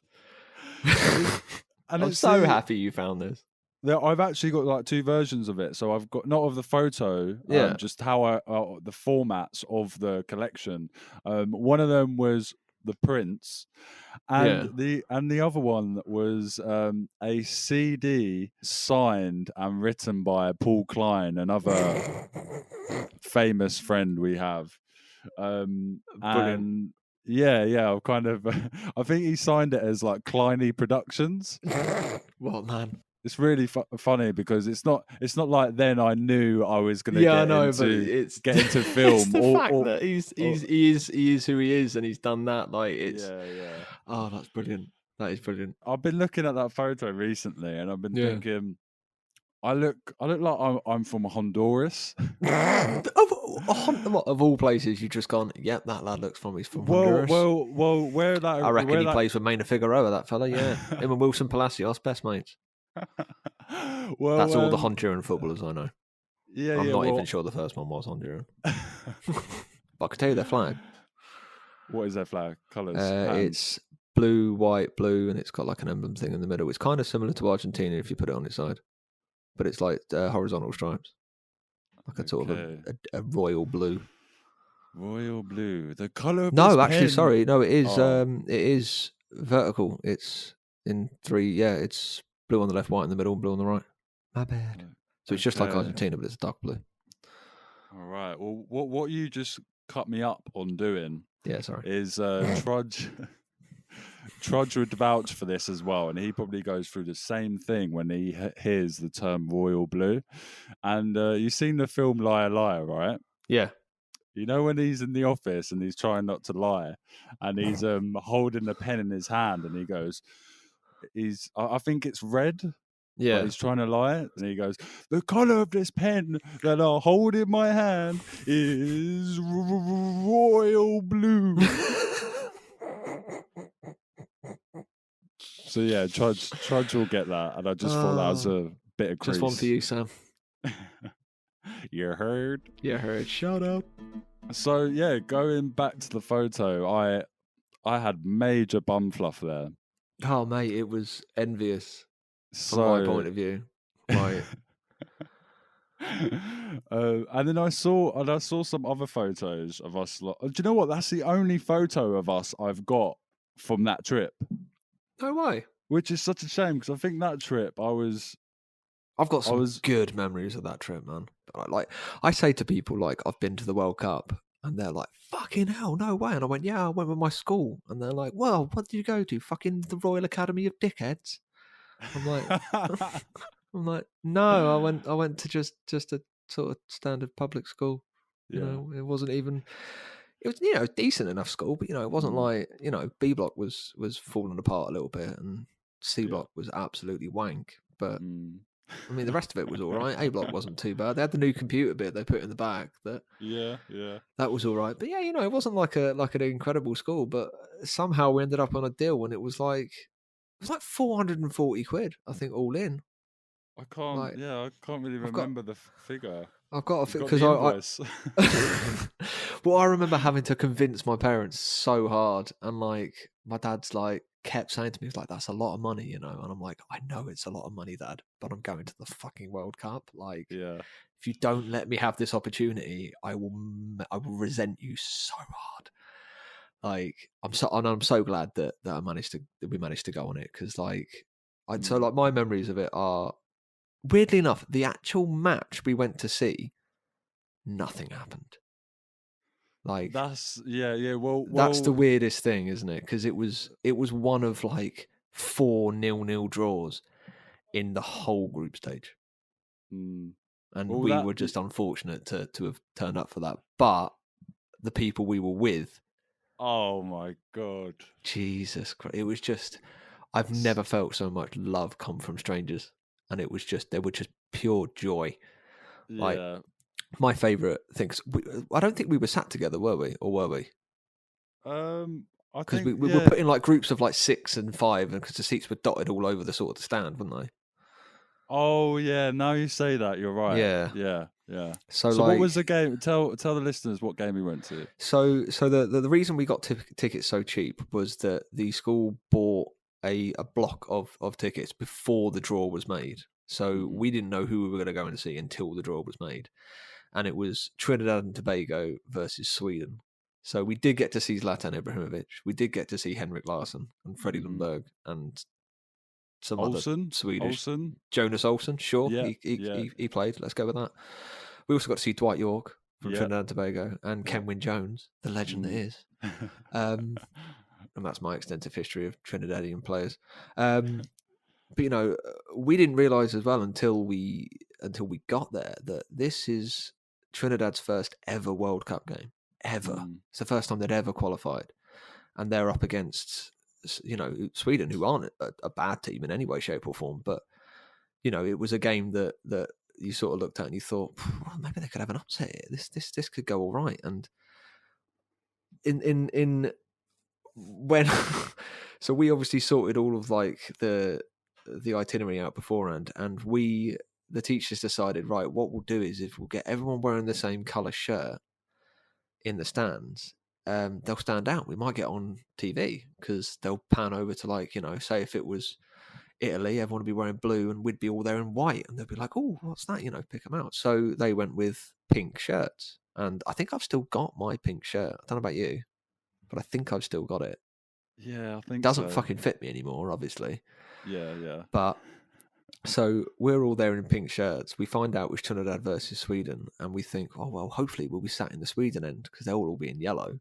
And I'm so happy you found this. I've actually got like two versions of it. So I've got not of the photo, just how the formats of the collection. One of them was the prints, and the other one was a CD signed and written by Paul Klein, another famous friend we have. And I've kind of I think he signed it as like Kleiny Productions. What, man? It's really funny because it's not like then I knew I was going to get into film. It's the fact that he is who he is, and he's done that. Like, it's oh, that's brilliant. That is brilliant. I've been looking at that photo recently, and I've been thinking, I look like I'm from Honduras. Of all places, you've just gone, yep, that lad looks from Honduras. Well, where that? I reckon he plays with Maina Figueroa, that fella, yeah. Him and Wilson Palacios, best mates. Well, that's all the Honduran footballers I know. I'm not even sure the first one was Honduran. But I can tell you their flag. What is their flag? Colours? It's blue, white, blue, and it's got like an emblem thing in the middle. It's kind of similar to Argentina if you put it on its side. But it's like horizontal stripes. Like a sort of a royal blue. Royal blue. The colour of sorry. No, it is it is vertical. It's in three, it's blue on the left, white in the middle, and blue on the right. My bad. So it's just like Argentina, but it's dark blue. All right. Well, what you just cut me up on doing is Trudge would vouch for this as well, and he probably goes through the same thing when he hears the term royal blue. And you've seen the film Liar Liar, right? Yeah. You know when he's in the office and he's trying not to lie, and he's holding the pen in his hand, and he goes, I think it's red, but Yeah. he's trying to lie, and he goes, the color of this pen that I hold in my hand is royal blue. So yeah, Trudge will get that, and I just thought that was a bit of crease. Just one for you, Sam. You heard? You heard. Shout out. So yeah, going back to the photo, I had major bum fluff there. Oh mate, it was envious from my point of view. Right. And then I saw some other photos of us. Do you know what? That's the only photo of us I've got from that trip. No way. Which is such a shame, because I think that trip I've got some good memories of that trip, man. Like, I say to people, like, I've been to the World Cup, and they're like, fucking hell, no way. And I went, yeah, I went with my school. And they're like, well, what did you go to? Fucking the Royal Academy of Dickheads? I'm like, no, I went to just a sort of standard public school. You know, it wasn't even. It was, you know, decent enough school, but, you know, it wasn't like, you know, B block was falling apart a little bit, and C block was absolutely wank. But I mean, the rest of it was all right. A block wasn't too bad. They had the new computer bit they put in the back. That that was all right. But yeah, you know, it wasn't like an incredible school. But somehow we ended up on a deal, and it was like 440 quid, I think, all in. I can't really remember the figure. I've got a because well, I remember having to convince my parents so hard, and like my dad's like kept saying to me, he's like, "That's a lot of money, you know," and I'm like, "I know it's a lot of money, Dad, but I'm going to the fucking World Cup. Like, if you don't let me have this opportunity, I will resent you so hard." Like, I'm so glad that we managed to go on it, because like so like my memories of it are, weirdly enough, the actual match we went to see, nothing happened. Like, that's well, that's the weirdest thing, isn't it? Because it was one of like 4 0-0 draws in the whole group stage, and we were just unfortunate to have turned up for that. But the people we were with, oh my god, Jesus Christ, it was just, I've never felt so much love come from strangers, and they were just pure joy. Like, my favourite things. I don't think we were sat together, were we? Or were we? Because we were put in like groups of like 6 and 5, and because the seats were dotted all over the sort of stand, weren't they? Oh yeah, now you say that, you're right. Yeah. So like, what was the game? Tell the listeners what game we went to. So the reason we got tickets so cheap was that the school bought a block of tickets before the draw was made. So we didn't know who we were going to go and see until the draw was made. And it was Trinidad and Tobago versus Sweden. So we did get to see Zlatan Ibrahimovic. We did get to see Henrik Larsson and Freddie Lundberg and some other Swedish. Jonas Olsson, sure. Yeah, he played. Let's go with that. We also got to see Dwight York from Trinidad and Tobago, and Kenwyne Jones, the legend that is. And that's my extensive history of Trinidadian players. But, you know, we didn't realise as well until we got there that this is Trinidad's first ever World Cup game. Ever. It's the first time they'd ever qualified. And they're up against, you know, Sweden, who aren't a bad team in any way, shape or form. But, you know, it was a game that you sort of looked at and you thought, well, maybe they could have an upset here. This could go all right. And in when so we obviously sorted all of like the itinerary out beforehand, and the teachers decided, right, what we'll do is, if we'll get everyone wearing the same colour shirt in the stands, they'll stand out. We might get on TV because they'll pan over to, like, you know, say if it was Italy, everyone would be wearing blue and we'd be all there in white, and they'd be like, oh, what's that? You know, pick them out. So they went with pink shirts, and I think I've still got my pink shirt. I don't know about you, but I think I've still got it. Yeah, I think it doesn't fucking fit me anymore, obviously. Yeah. But so we're all there in pink shirts. We find out it's Trinidad versus Sweden, and we think, oh well, hopefully we'll be sat in the Sweden end because they'll all be in yellow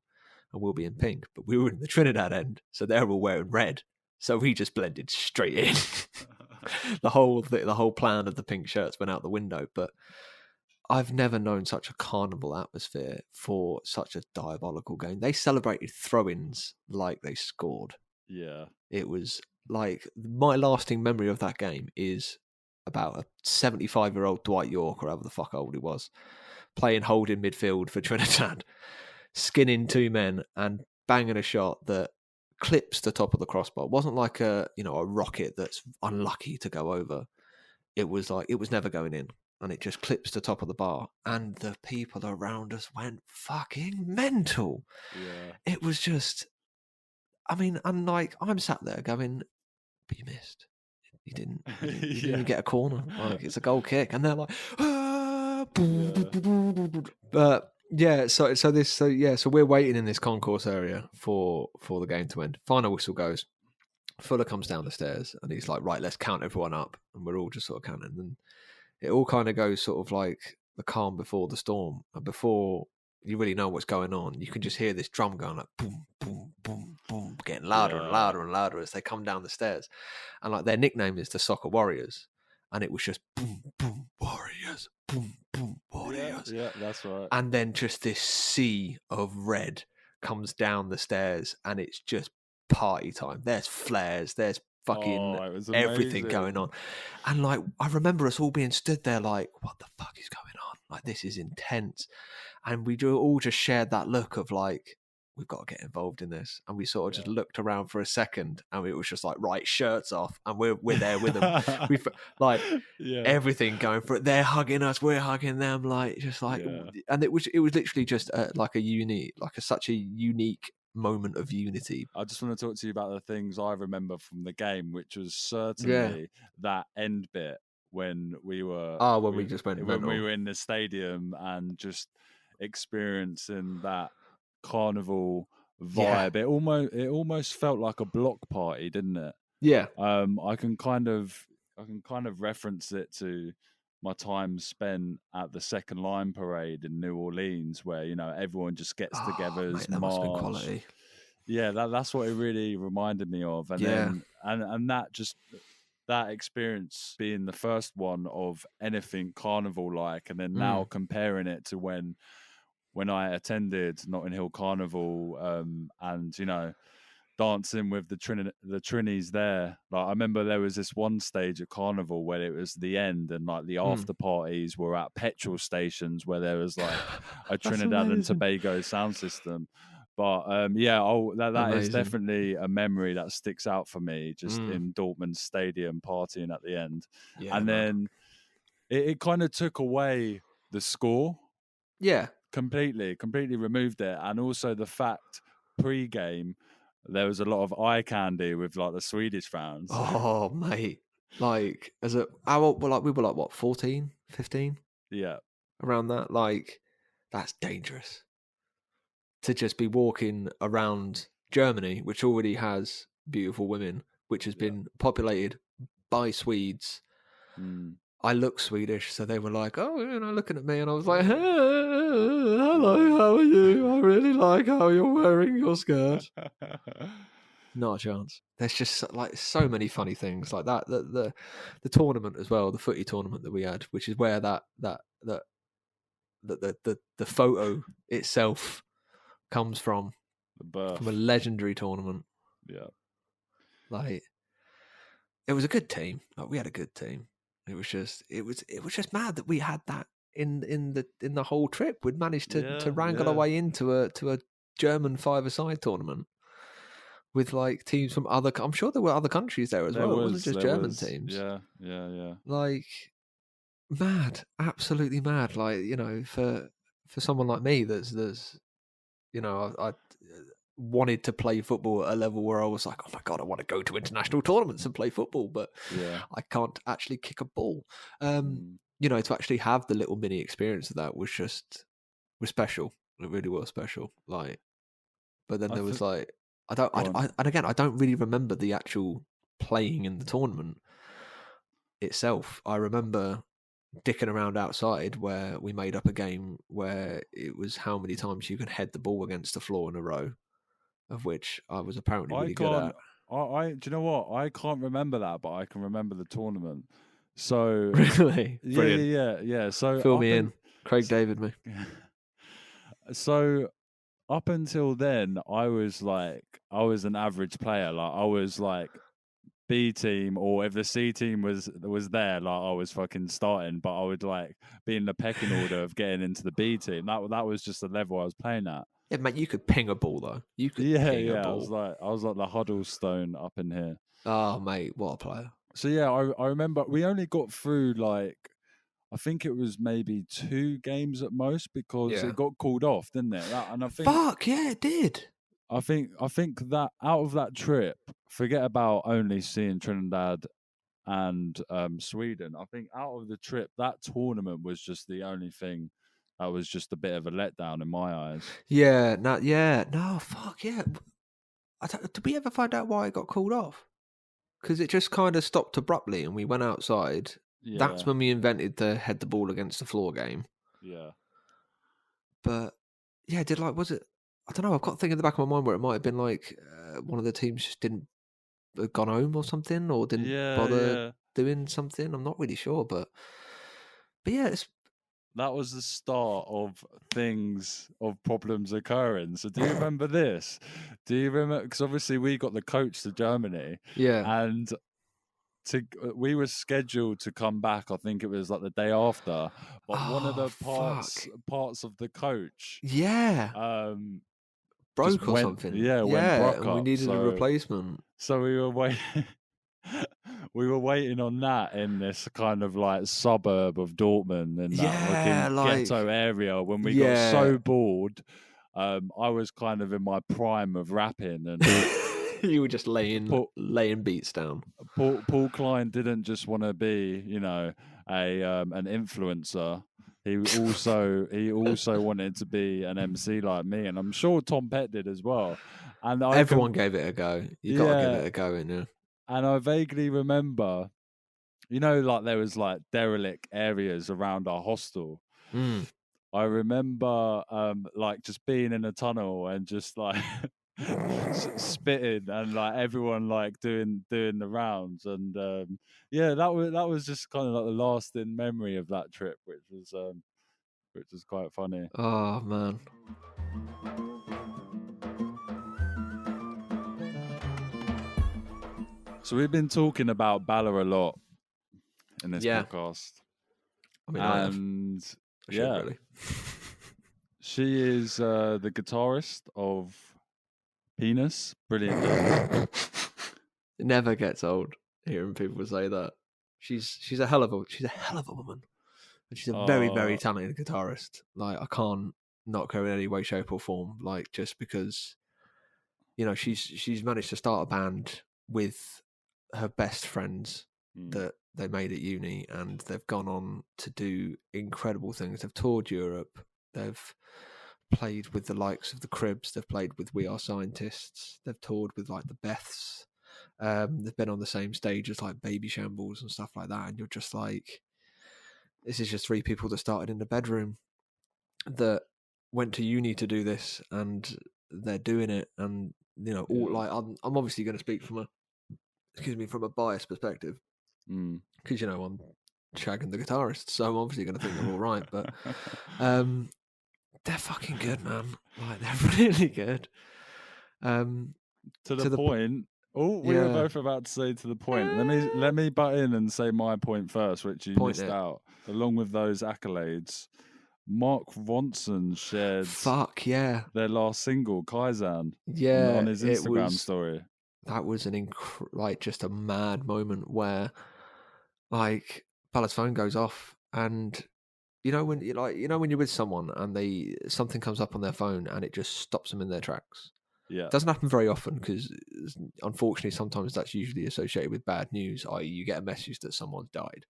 and we'll be in pink. But we were in the Trinidad end, so they're all wearing red. So we just blended straight in. the whole plan of the pink shirts went out the window. But I've never known such a carnival atmosphere for such a diabolical game. They celebrated throw-ins like they scored. Yeah. It was like, my lasting memory of that game is about a 75-year-old Dwight York, or however the fuck old he was, playing holding midfield for Trinidad, skinning two men and banging a shot that clips the top of the crossbar. It wasn't like a rocket that's unlucky to go over. It was like, it was never going in, and it just clips the top of the bar, and the people around us went fucking mental. Yeah. It was just, I mean, and like, I'm sat there going, but you missed. You didn't even get a corner. Like, it's a goal kick, and they're like, ah, but yeah. So we're waiting in this concourse area for the game to end. Final whistle goes. Fuller comes down the stairs, and he's like, right, let's count everyone up, and we're all just sort of counting, and it all kind of goes sort of like the calm before the storm, and before you really know what's going on, you can just hear this drum going like boom, boom, boom, boom, getting louder and louder and louder as they come down the stairs. And like, their nickname is the Soccer Warriors, and it was just boom, boom, Warriors, boom, boom, Warriors. Yeah, that's right. And then just this sea of red comes down the stairs, and it's just party time. There's flares, there's fucking everything going on. And like, I remember us all being stood there like, what the fuck is going on? Like, this is intense. And we all just shared that look of like, we've got to get involved in this. And we sort of just looked around for a second, and it was just like, right, shirts off, and we're there with them. We've like everything going for it. They're hugging us, we're hugging them, like, just like, and it was literally just like such a unique moment of unity. I just want to talk to you about the things I remember from the game, which was certainly that end bit when we were we just went mental. When we were in the stadium and just experiencing that carnival vibe. It almost felt like a block party, didn't it? Yeah. I can kind of reference it to my time spent at the Second Line Parade in New Orleans, where everyone just gets together as that must have been quality. Yeah, that's what it really reminded me of, and then and that experience being the first one of anything carnival like, and then now comparing it to when I attended Notting Hill Carnival, and dancing with the Trinis there. Like, I remember there was this one stage at Carnival where it was the end, and like the after parties were at petrol stations where there was like a Trinidad and Tobago sound system. But that is definitely a memory that sticks out for me, just in Dortmund Stadium partying at the end. And then it kind of took away the score. Yeah. Completely removed it. And also the fact pre-game there was a lot of eye candy with like the Swedish fans. Oh, mate. Like, we were like, what, 14, 15? Yeah. Around that. Like, that's dangerous. To just be walking around Germany, which already has beautiful women, which has been populated by Swedes. I look Swedish, so they were like, oh, looking at me, and I was like, hey, hello, how are you? I really like how you're wearing your skirt. Not a chance. There's just like so many funny things like that. The tournament as well, the footy tournament that we had, which is where the photo itself comes from a legendary tournament. Yeah, like, it was a good team. Like, we had a good team. It was just mad that we had that in the whole trip. We'd managed to wrangle our way into a German five-a-side tournament with like teams from other. I'm sure there were other countries there as well. It wasn't just German teams. Yeah. Like, mad, absolutely mad. Like, for someone like me, that's I wanted to play football at a level where I was like, oh my God, I want to go to international tournaments and play football, but I can't actually kick a ball. To actually have the little mini experience of that was special. It really was special. Like, but then there was like, I don't really remember the actual playing in the tournament itself. I remember dicking around outside where we made up a game where it was how many times you could head the ball against the floor in a row, of which I was apparently really good at. Do you know what? I can't remember that, but I can remember the tournament. So really, brilliant. Yeah. So fill me in. Craig David, me. So up until then, I was an average player. Like I was like B team, or if the C team was there, like I was fucking starting. But I would like be in the pecking order of getting into the B team. That was just the level I was playing at. Yeah, mate, you could ping a ball though. You could ping a ball. I was like the Huddlestone up in here. Oh, mate, what a player. So yeah, I remember we only got through like I think it was maybe 2 games at most because it got called off, didn't it? And I think fuck yeah, it did. I think that out of that trip, forget about only seeing Trinidad and Sweden. I think out of the trip, that tournament was just the only thing that was just a bit of a letdown in my eyes. Yeah, no, fuck yeah. Did we ever find out why it got called off? Because it just kind of stopped abruptly and we went outside. Yeah. That's when we invented the head the ball against the floor game. Yeah. But yeah, was it? I don't know. I've got a thing in the back of my mind where it might have been like one of the teams just didn't gone home or something, or didn't bother doing something. I'm not really sure, but yeah, that was the start of problems occurring. So do you remember this? Do you remember? Because obviously we got the coach to Germany, and we were scheduled to come back. I think it was like the day after, but one of the parts of the coach, broke or something. Yeah, went broke and we needed a replacement. So we were waiting. We were waiting on that in this kind of like suburb of Dortmund in that ghetto area. When we got so bored, I was kind of in my prime of rapping, and you were just laying beats down. Paul Klein didn't just want to be, an influencer. He also wanted to be an MC like me, and I'm sure Tom Pett did as well. And everyone gave it a go. You got to give it a go, innit? And I vaguely remember, like there was like derelict areas around our hostel. I remember like just being in a tunnel and just like spitting, and like everyone like doing the rounds, and that was just kind of like the lasting memory of that trip, which was quite funny. Oh man. So we've been talking about Bala a lot in this podcast. I mean, really. She is the guitarist of Peaness. Brilliant. It never gets old hearing people say that. She's a hell of a woman, and she's a very, very talented guitarist. Like I can't knock her in any way, shape, or form. Like just because, she's managed to start a band with her best friends that they made at uni, and they've gone on to do incredible things. They've toured Europe. They've played with the likes of the Cribs. They've played with We Are Scientists. They've toured with like the Beths. They've been on the same stage as like Baby Shambles and stuff like that. And you're just like, this is just 3 people that started in the bedroom that went to uni to do this, and they're doing it. And all like I'm obviously going to speak from a biased perspective, because I'm shagging the guitarist, so I'm obviously going to think they're all right. But they're fucking good, man. Like they're really good. To the point. We were both about to say to the point. Let me butt in and say my point first, which you missed out. Along with those accolades, Mark Ronson shared their last single, Kaizen, on his Instagram story. That was just a mad moment where like Bala's phone goes off, and when you're with someone and something comes up on their phone and it just stops them in their tracks. Yeah, it doesn't happen very often because unfortunately sometimes that's usually associated with bad news, i.e. you get a message that someone's died.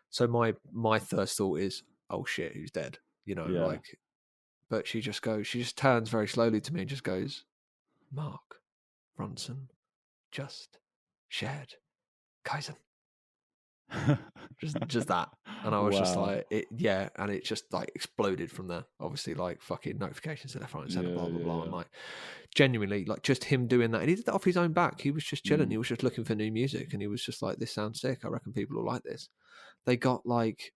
So my first thought is, oh shit, who's dead? But she just turns very slowly to me and just goes, Mark Ronson just shared Kaizen. just that, and I was just like, and it just like exploded from there. Obviously, like fucking notifications to left, right, and center, blah blah blah. And like, genuinely, like just him doing that, and he did that off his own back. He was just chilling. He was just looking for new music, and he was just like, "This sounds sick. I reckon people will like this." They got like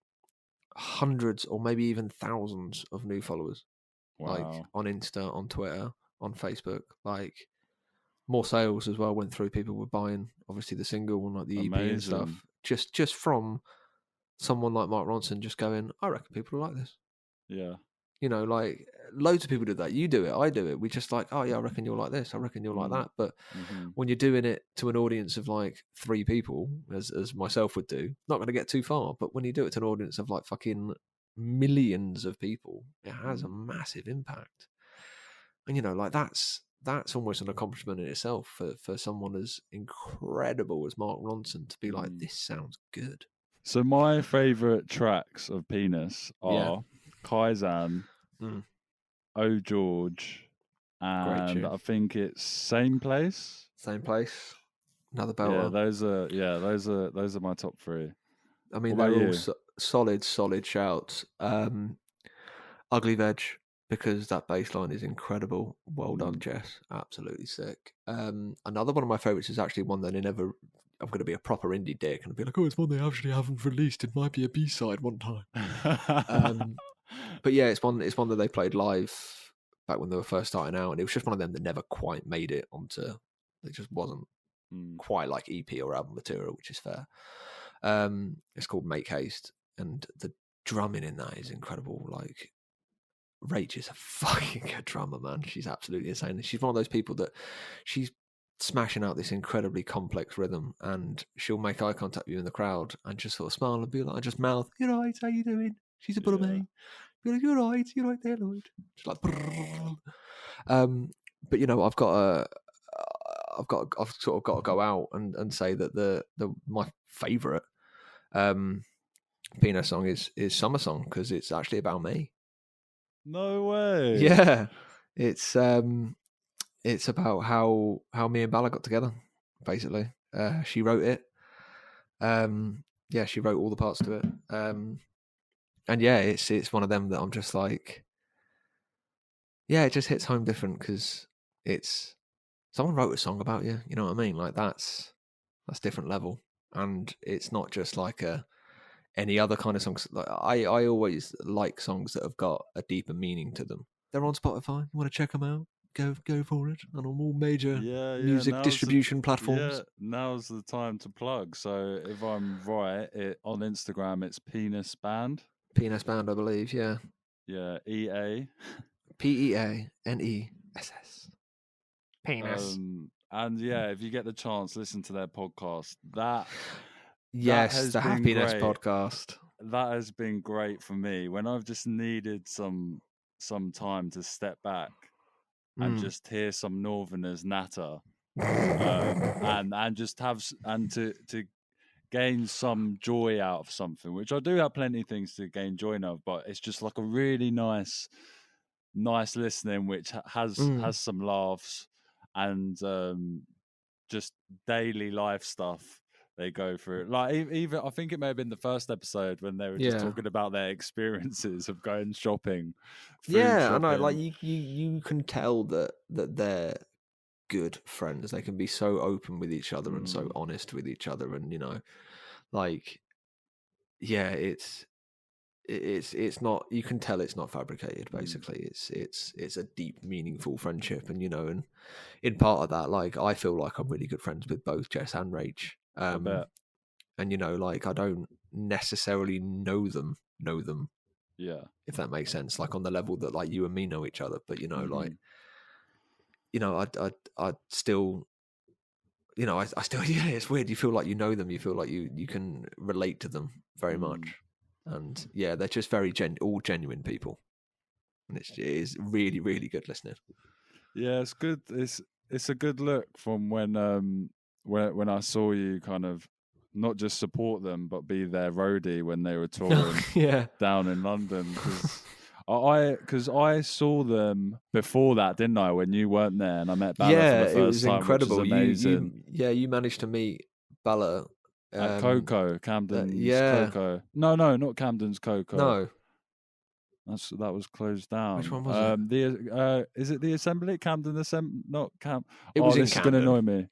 hundreds or maybe even thousands of new followers. Like Wow. on Insta, on Twitter, on Facebook. Like more sales as well went through. People were buying obviously the single and like the EP and stuff. Amazing. Just from someone like Mark Ronson just going, I reckon people like this. Yeah. You know, like loads of people do that. You do it, I do it. We just like, oh yeah, I reckon you'll like this. I reckon you'll like that. But when you're doing it to an audience of like 3 people, as myself would do, not going to get too far. But when you do it to an audience of like fucking millions of people, it has a massive impact. And you know, like that's almost an accomplishment in itself for someone as incredible as Mark Ronson to be like, this sounds good. So my favourite tracks of Peaness are Kaizen, Oh George, and I think it's Same Place. Same Place. Another belter. Those are my top 3. I mean, they're all solid shouts. Ugly Veg, because that bass line is incredible. Well done, Jess. Absolutely sick. Another one of my favourites is actually one that I'm going to be a proper indie dick and be like, oh, it's one they actually haven't released. It might be a B-side one time. But yeah, it's one that they played live back when they were first starting out, and it was just one of them that never quite made it onto. It just wasn't quite like EP or album material, which is fair. It's called Make Haste, and the drumming in that is incredible. Like, Rach is a fucking good drummer, man. She's absolutely insane. She's one of those people that she's smashing out this incredibly complex rhythm, and she'll make eye contact with you in the crowd and just sort of smile and be like, and just mouth, "You're right, how you doing?" She's a bit of me. Be like, you're right there, Lloyd. She's like, but you know, I've sort of got to go out and say that my favourite Peanut song is Summer Song, because it's actually about me. No way. Yeah, it's about how me and Bella got together. Basically, she wrote it. She wrote all the parts to it. And yeah, it's one of them that I'm just like, yeah, it just hits home different because it's someone wrote a song about you. You know what I mean? Like that's different level, and it's not just like any other kind of songs. Like I always like songs that have got a deeper meaning to them. They're on Spotify. You want to check them out? Go for it. And on all major music distribution platforms. Yeah, now's the time to plug. So if I'm right, on Instagram it's Peaness Band. Peaness Band, I believe. Yeah. Yeah. EA. PEANESS. Peaness. And yeah, if you get the chance, listen to their podcast. The Happiness podcast. That has been great for me when I've just needed some time to step back and just hear some Northerners natter, and just have to gain some joy out of something, which I do have plenty of things to gain joy out of, but it's just like a really nice listening, which has some laughs and just daily life stuff they go through. Like even I think it may have been the first episode when they were just talking about their experiences of going shopping. I know. Like you can tell that they're good friends. They can be so open with each other and so honest with each other, and you know, like it's not. You can tell it's not fabricated. Basically, it's a deep, meaningful friendship, and you know, and in part of that, like I feel like I'm really good friends with both Jess and Rach. I bet. And you know, like I don't necessarily know them. Yeah. If that makes sense, like on the level that like you and me know each other, but you know, like, you know, I still, you know, I still, yeah, it's weird. You feel like you know them. You feel like you can relate to them very much. And yeah, they're just very all genuine people. And it is really, really good listening. Yeah, it's good. It's a good look from when I saw you kind of not just support them, but be their roadie when they were touring down in London. Because I saw them before that, didn't I? When you weren't there, and I met Bella for the first time. It was incredible. Which is amazing. You managed to meet Bella at Coco, Camden's Coco. No, not Camden's Coco. No, that was closed down. Which one was it? Is it the Assembly? Camden Assembly? Not Cam. It was in this Camden. is gonna annoy me.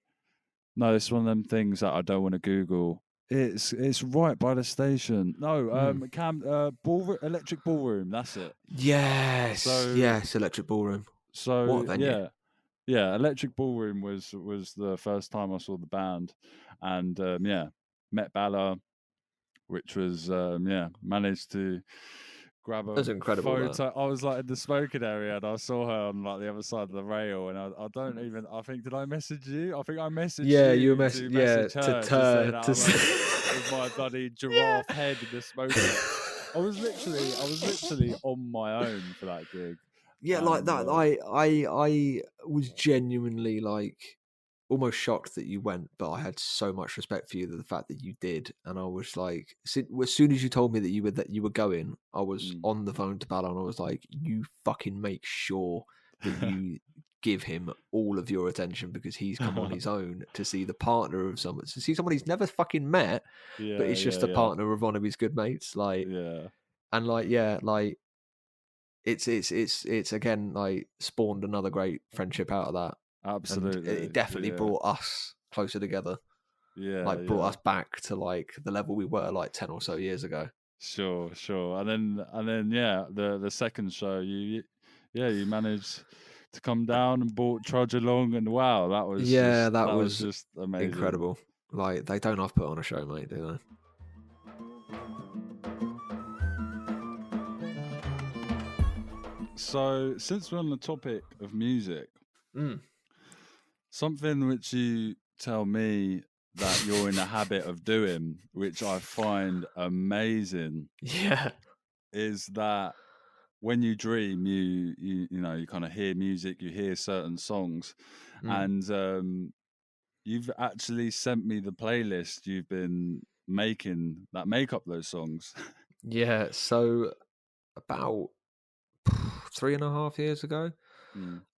No, it's one of them things that I don't want to Google. It's right by the station. No, Electric Ballroom. That's it. Yes, So yes, Electric Ballroom. So What a venue. yeah. Electric Ballroom was the first time I saw the band, and met Bella, which was managed to grab a That's incredible. photo. I was like in the smoking area, and I saw her on like the other side of the rail, and I don't even. I think did I message you? I think I messaged you to message her to say that I'm with my bloody giraffe head in the smoking area. I was literally on my own for that gig. Yeah, like that. I was genuinely like almost shocked that you went, but I had so much respect for you, that the fact that you did, and I was like, as soon as you told me that you were going, I was on the phone to Ballon. I was like, you fucking make sure that you give him all of your attention, because he's come on his own to see the partner of someone, to see someone he's never fucking met, but it's just a partner of one of his good mates, like, and like, yeah, like. It's again like spawned another great friendship out of that. Absolutely, and it definitely brought us closer together. Yeah, like brought us back to like the level we were like 10 or so years ago. Sure. And then the second show, you managed to come down and brought Trudge along, and wow, that was that was just amazing, incredible. Like, they don't have put on a show, mate, do they? So, since we're on the topic of music, something which you tell me that you're in the habit of doing, which I find amazing, is that when you dream, you kind of hear music, you hear certain songs, and you've actually sent me the playlist you've been making that make up those songs. Yeah, so about 3.5 years ago,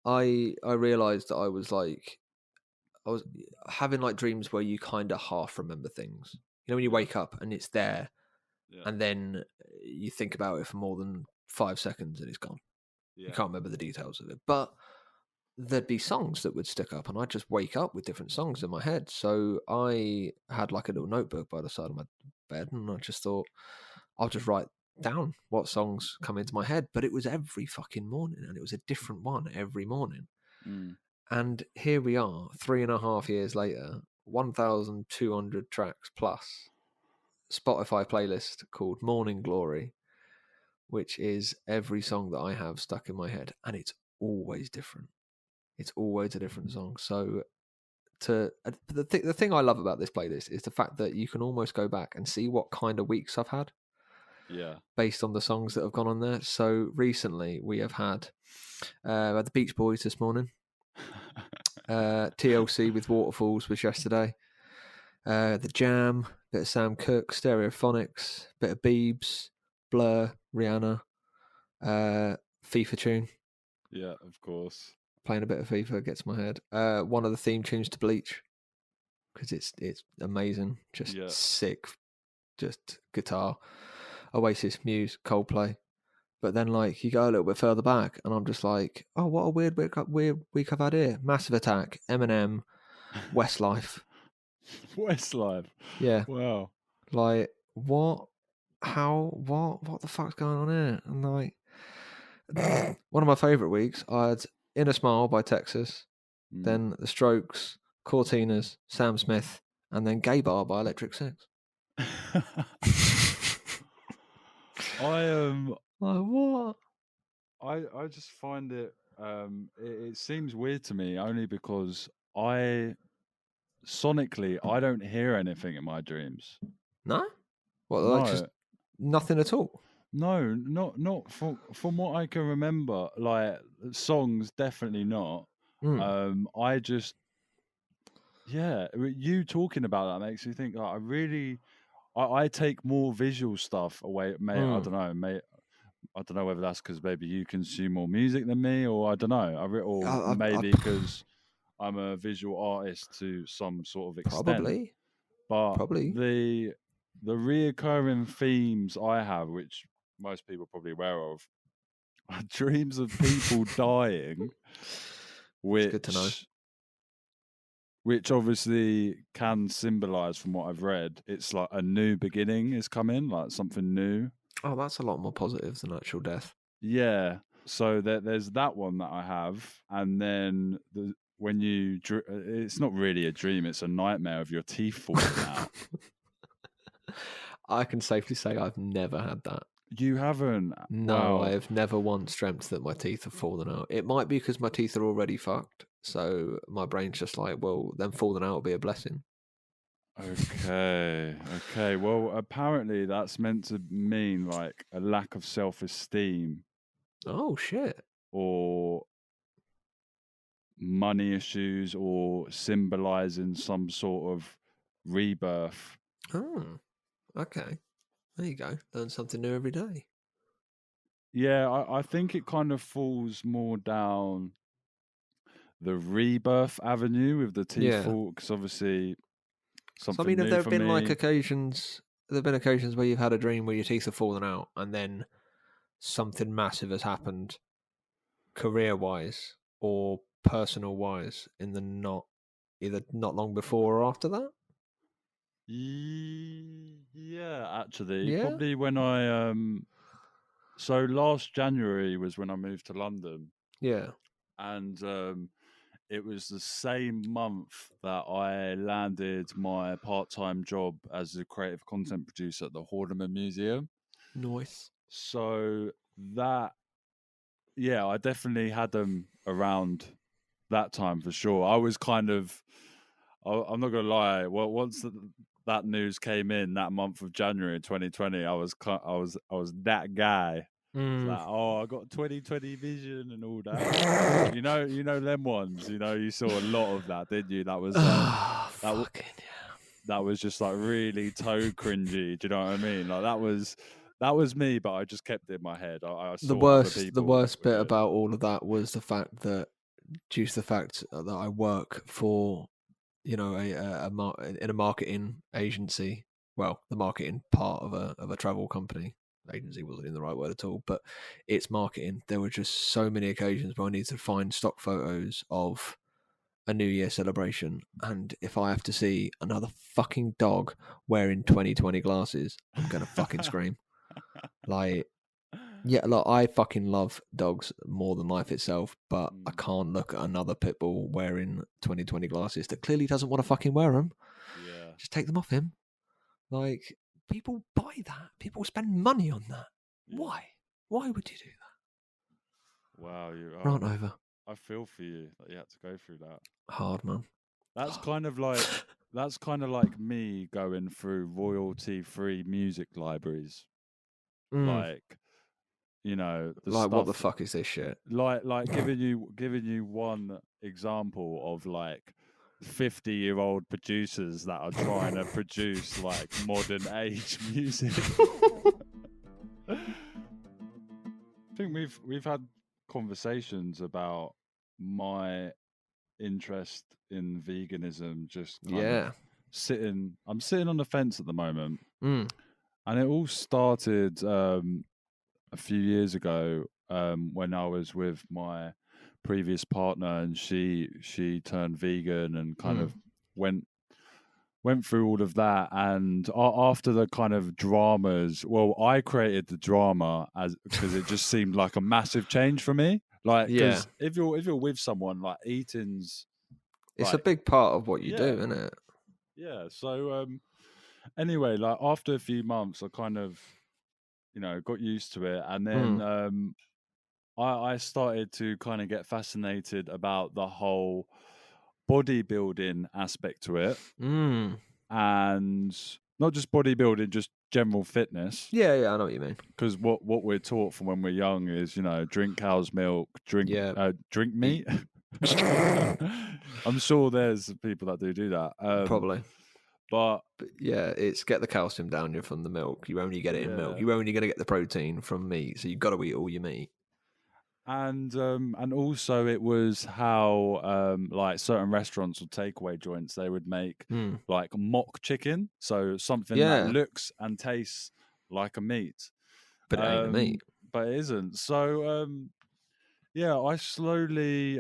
I realized that I was having like dreams where you kind of half remember things. You know, when you wake up and it's there, and then you think about it for more than 5 seconds and it's gone. You can't remember the details of it. But there'd be songs that would stick up, and I'd just wake up with different songs in my head. So I had like a little notebook by the side of my bed, and I just thought, I'll just write down what songs come into my head. But it was every fucking morning, and it was a different one every morning. And here we are, 3.5 years later, 1,200 tracks plus Spotify playlist called Morning Glory, which is every song that I have stuck in my head, and it's always different. It's always a different song. So the thing I love about this playlist is the fact that you can almost go back and see what kind of weeks I've had. Based on the songs that have gone on there. So recently we have had the Beach Boys this morning. TLC with Waterfalls was yesterday. The Jam, bit of Sam Cooke, Stereophonics, bit of Biebs, Blur, Rihanna, FIFA tune. Yeah, of course. Playing a bit of FIFA gets my head. One of the theme tunes to Bleach, because it's amazing, just sick, just guitar. Oasis, Muse, Coldplay. But then like you go a little bit further back, and I'm just like, oh, what a weird week I've had here. Massive Attack, Eminem, Westlife. Westlife. Yeah. Wow. Like, what? How? What the fuck's going on here? And like, one of my favourite weeks, I had In a Smile by Texas, then The Strokes, Cortinas, Sam Smith, and then Gay Bar by Electric Six. Like what? I just find it it seems weird to me, only because sonically I don't hear anything in my dreams. No? What, no. Like just nothing at all? No, not from what I can remember. Like songs, definitely not. I just you talking about that makes me think. Like, I take more visual stuff away. Mate, I don't know, mate. I don't know whether that's because maybe you consume more music than me, or I don't know, maybe because I'm a visual artist to some sort of extent. Probably. The reoccurring themes I have, which most people are probably aware of, are dreams of people dying. Which, good to know. which obviously can symbolize, from what I've read, it's like a new beginning is coming, like something new. Oh, that's a lot more positive than actual death. Yeah. So there's that one that I have, and then when you, it's not really a dream; it's a nightmare of your teeth falling out. I can safely say I've never had that. You haven't? No, Wow. I have never once dreamt that my teeth have fallen out. It might be because my teeth are already fucked, so my brain's just like, well, them falling out will be a blessing. Okay. Okay. Well, apparently that's meant to mean like a lack of self-esteem Oh shit! or money issues or symbolizing some sort of rebirth. Oh, okay. There you go. Learn something new every day. Yeah, I think it kind of falls more down the rebirth avenue with the teeth Yeah. fall, because obviously So I something mean, have new there for been like me. occasions? There've been occasions where you've had a dream where your teeth have fallen out, and then something massive has happened, career-wise or personal-wise, in the either not long before or after that. Yeah, actually, Yeah. probably when I so last January was when I moved to London, Yeah. and it was the same month that I landed my part-time job as a creative content producer at the Horniman Museum. Nice. So that, yeah, I definitely had them around that time for sure. I was kind of, I'm not gonna lie. Well, once that news came in that month of January 2020, I was that guy. It's like, oh, I got 2020 vision and all that. You know them ones. You saw a lot of that, didn't you? That was Fucking that was just like really toe cringy. Do you know what I mean? Like that was me, but I just kept it in my head. I saw other the people worst with bit it. about all of that was the fact that, due to the fact that I work for, in a marketing agency. Well, the marketing part of a travel company. Agency wasn't in the right word at all, but it's marketing. There were just so many occasions where I needed to find stock photos of a New Year celebration, and if I have to see another fucking dog wearing 2020 glasses, I'm gonna fucking scream. Like, yeah, look, I fucking love dogs more than life itself, but I can't look at another pit bull wearing 2020 glasses that clearly doesn't want to fucking wear them. Yeah. Just take them off him. Like, people buy that. People spend money on that. Yeah. Why? Why would you do that? Wow, Rant over. I feel for you that you had to go through that. Hard, man. That's kind of like me going through royalty-free music libraries. Like, the Like, what the stuff, fuck is this shit? like giving you one example of like 50-year-old producers that are trying to produce like modern age music. I think we've had conversations about my interest in veganism, just kind of I'm sitting on the fence at the moment. And it all started a few years ago when I was with my previous partner, and she turned vegan and kind of went through all of that. And after the kind of dramas, well, I created the drama because it just seemed like a massive change for me. Like, because if you're with someone, like, eating's, it's like, a big part of what you do, isn't it? Yeah. So anyway, like, after a few months, I kind of got used to it, and then I started to kind of get fascinated about the whole bodybuilding aspect to it, and not just bodybuilding, just general fitness. Yeah, I know what you mean. Because what we're taught from when we're young is, drink cow's milk, drink meat. I'm sure there's people that do that. Probably. But yeah, it's get the calcium down you from the milk. You only get it in milk. You're only going to get the protein from meat, so you've got to eat all your meat. And also it was how like certain restaurants or takeaway joints, they would make like mock chicken, so something that looks and tastes like a meat, but it ain't a meat. but it isn't. So Yeah, I slowly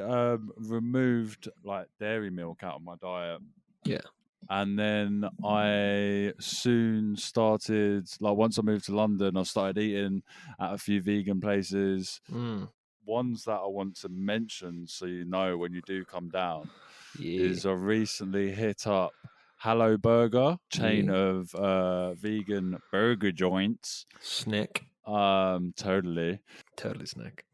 removed like dairy milk out of my diet. Yeah. And then I soon started, like, once I moved to London, I started eating at a few vegan places. Ones that I want to mention, so you know when you do come down, is I recently hit up Hello Burger, chain of vegan burger joints. Snack. Totally snack.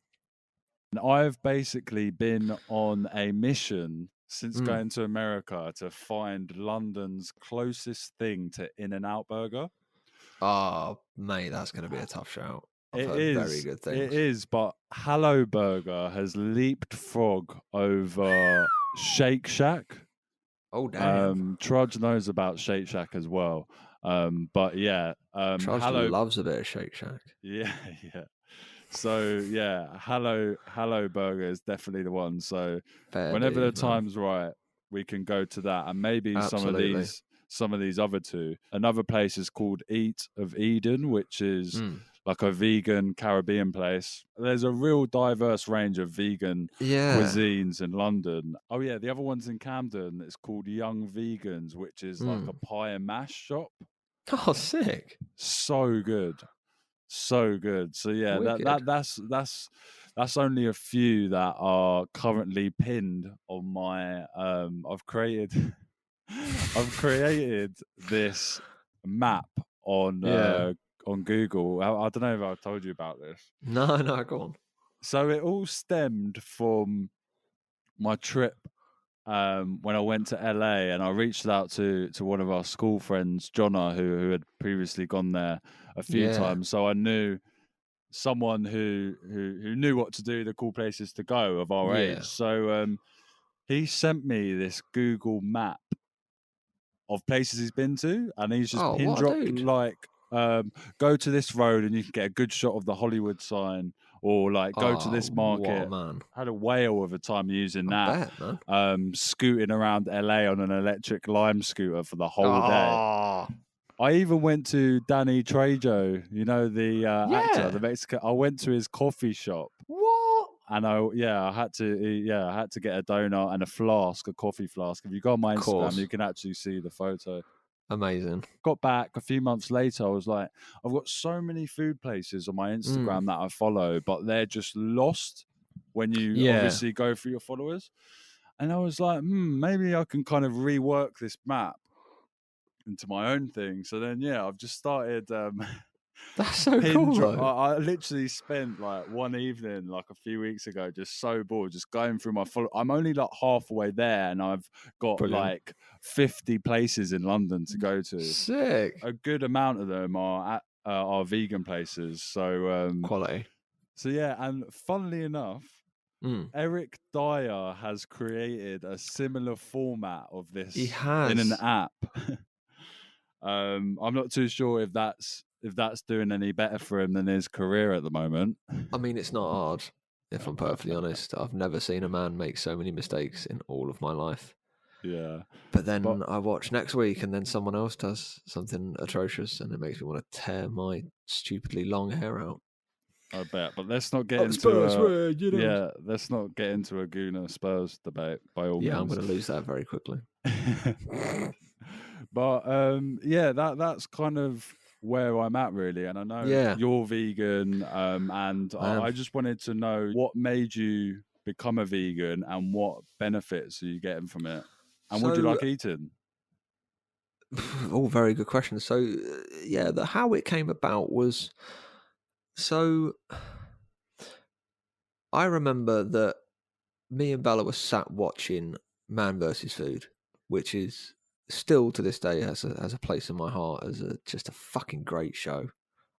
And I've basically been on a mission since going to America to find London's closest thing to In-N-Out Burger. Oh, mate, that's going to be a tough shout. I've It heard very is, good things. it is, but Hello Burger has leaped frog over Shake Shack. Oh, damn. Trudge knows about Shake Shack as well. But yeah, Trudge loves a bit of Shake Shack. Yeah, yeah. So yeah, Hello Burger is definitely the one. So whenever the time's right, we can go to that, and maybe Absolutely. some of these other two. Another place is called Eat of Eden, which is like a vegan Caribbean place. There's a real diverse range of vegan cuisines in London. Oh yeah, the other one's in Camden. It's called Young Vegans, which is like a pie and mash shop. Oh, sick! So good. So good. So yeah, that's only a few that are currently pinned on my I've created this map on Google. I don't know if I've told you about this. No, go on. So it all stemmed from my trip when I went to LA, and I reached out to one of our school friends, Jonna, who had previously gone there a few times. So I knew someone who knew what to do, the cool places to go of our age. So he sent me this Google map of places he's been to, and he's just pin dropped like go to this road and you can get a good shot of the Hollywood sign, or like go to this market. Man. Had a whale of a time using that. Bet, man. Scooting around LA on an electric Lime scooter for the whole day. I even went to Danny Trejo, you know, the actor, the Mexican. I went to his coffee shop. What? And I had to get a donut and a coffee flask. If you go on my Instagram, you can actually see the photo. Amazing. Got back a few months later. I was like, I've got so many food places on my Instagram that I follow, but they're just lost when you obviously go through your followers. And I was like, maybe I can kind of rework this map into my own thing. So then, I've just started. That's so cool. I literally spent like one evening, like a few weeks ago, just so bored, just going through my I'm only like halfway there, and I've got like 50 places in London to go to. Sick. A good amount of them are vegan places. So quality. So yeah, and funnily enough, Eric Dyer has created a similar format of this in an app. I'm not too sure if that's doing any better for him than his career at the moment. I mean, it's not hard, if I'm perfectly honest. I've never seen a man make so many mistakes in all of my life. Yeah. But then I watch next week, and then someone else does something atrocious, and it makes me want to tear my stupidly long hair out. I bet, but let's not get into let's not get into a Gooner Spurs debate by all means. Yeah, I'm going to lose that very quickly. But that's kind of where I'm at, really. And I know you're vegan, and I just wanted to know what made you become a vegan and what benefits are you getting from it, and what do you like eating? All very good questions. So how it came about was, so I remember that me and Bella were sat watching Man vs. Food, which is still to this day has a place in my heart as just a fucking great show.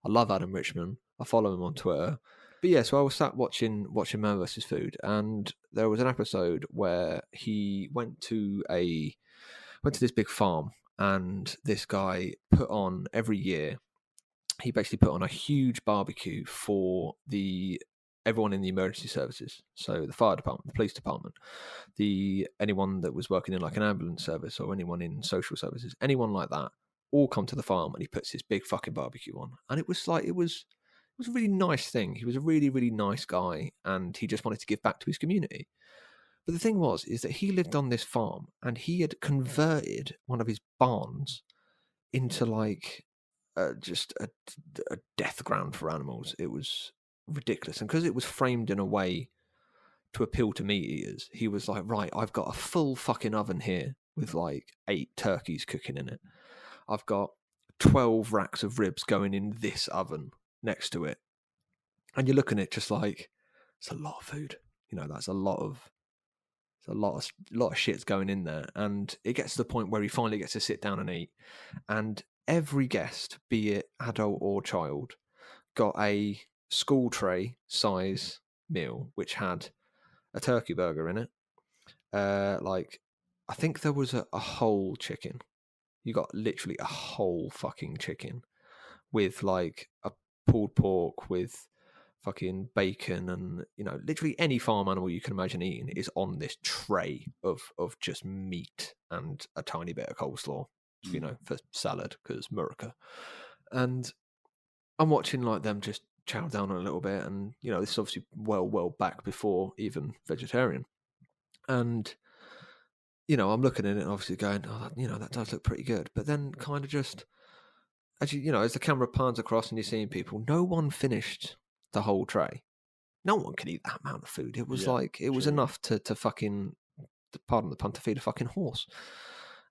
I love Adam Richman. I follow him on Twitter. But so I was sat watching Man vs. Food, and there was an episode where he went to this big farm, and this guy put on every year. He basically put on a huge barbecue for everyone in the emergency services. So the fire department, the police department, anyone that was working in like an ambulance service, or anyone in social services, anyone like that, all come to the farm, and he puts this big fucking barbecue on. And it was was a really nice thing. He was a really, really nice guy, and he just wanted to give back to his community. But the thing is that he lived on this farm, and he had converted one of his barns into like just a death ground for animals. It was ridiculous, and because it was framed in a way to appeal to meat eaters, he was like, right, I've got a full fucking oven here with like 8 turkeys cooking in it. I've got 12 racks of ribs going in this oven next to it. And you're looking at it just like, it's a lot of food. You know, that's a lot of shit's going in there. And it gets to the point where he finally gets to sit down and eat. And every guest, be it adult or child, got a school tray size meal, which had a turkey burger in it. Like, I think there was a whole chicken. You got literally a whole fucking chicken with like a pulled pork with fucking bacon, and you know, literally any farm animal you can imagine eating is on this tray of just meat and a tiny bit of coleslaw, you know, for salad, because America. And I'm watching like them just chow down a little bit, and you know, this is obviously well back before even vegetarian. And you know, I'm looking at it and obviously going, oh, you know, that does look pretty good. But then kind of just, as you know, as the camera pans across and you're seeing people, no one finished the whole tray. No one could eat that amount of food. It was like, it was enough to fucking, pardon the pun, to feed a fucking horse.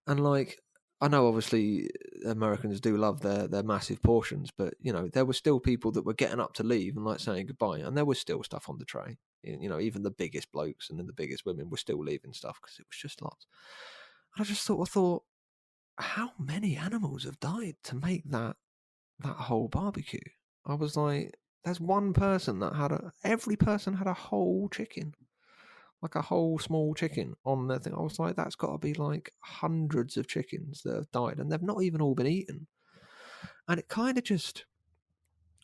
And like, I know obviously Americans do love their massive portions, but you know, there were still people that were getting up to leave and like saying goodbye, and there was still stuff on the tray. You know, even the biggest blokes and then the biggest women were still leaving stuff because it was just lots. And I just thought, how many animals have died to make that whole barbecue? I was like, there's one person that every person had a whole chicken, like a whole small chicken on their thing. I was like, that's got to be like hundreds of chickens that have died, and they've not even all been eaten. And it kind of just,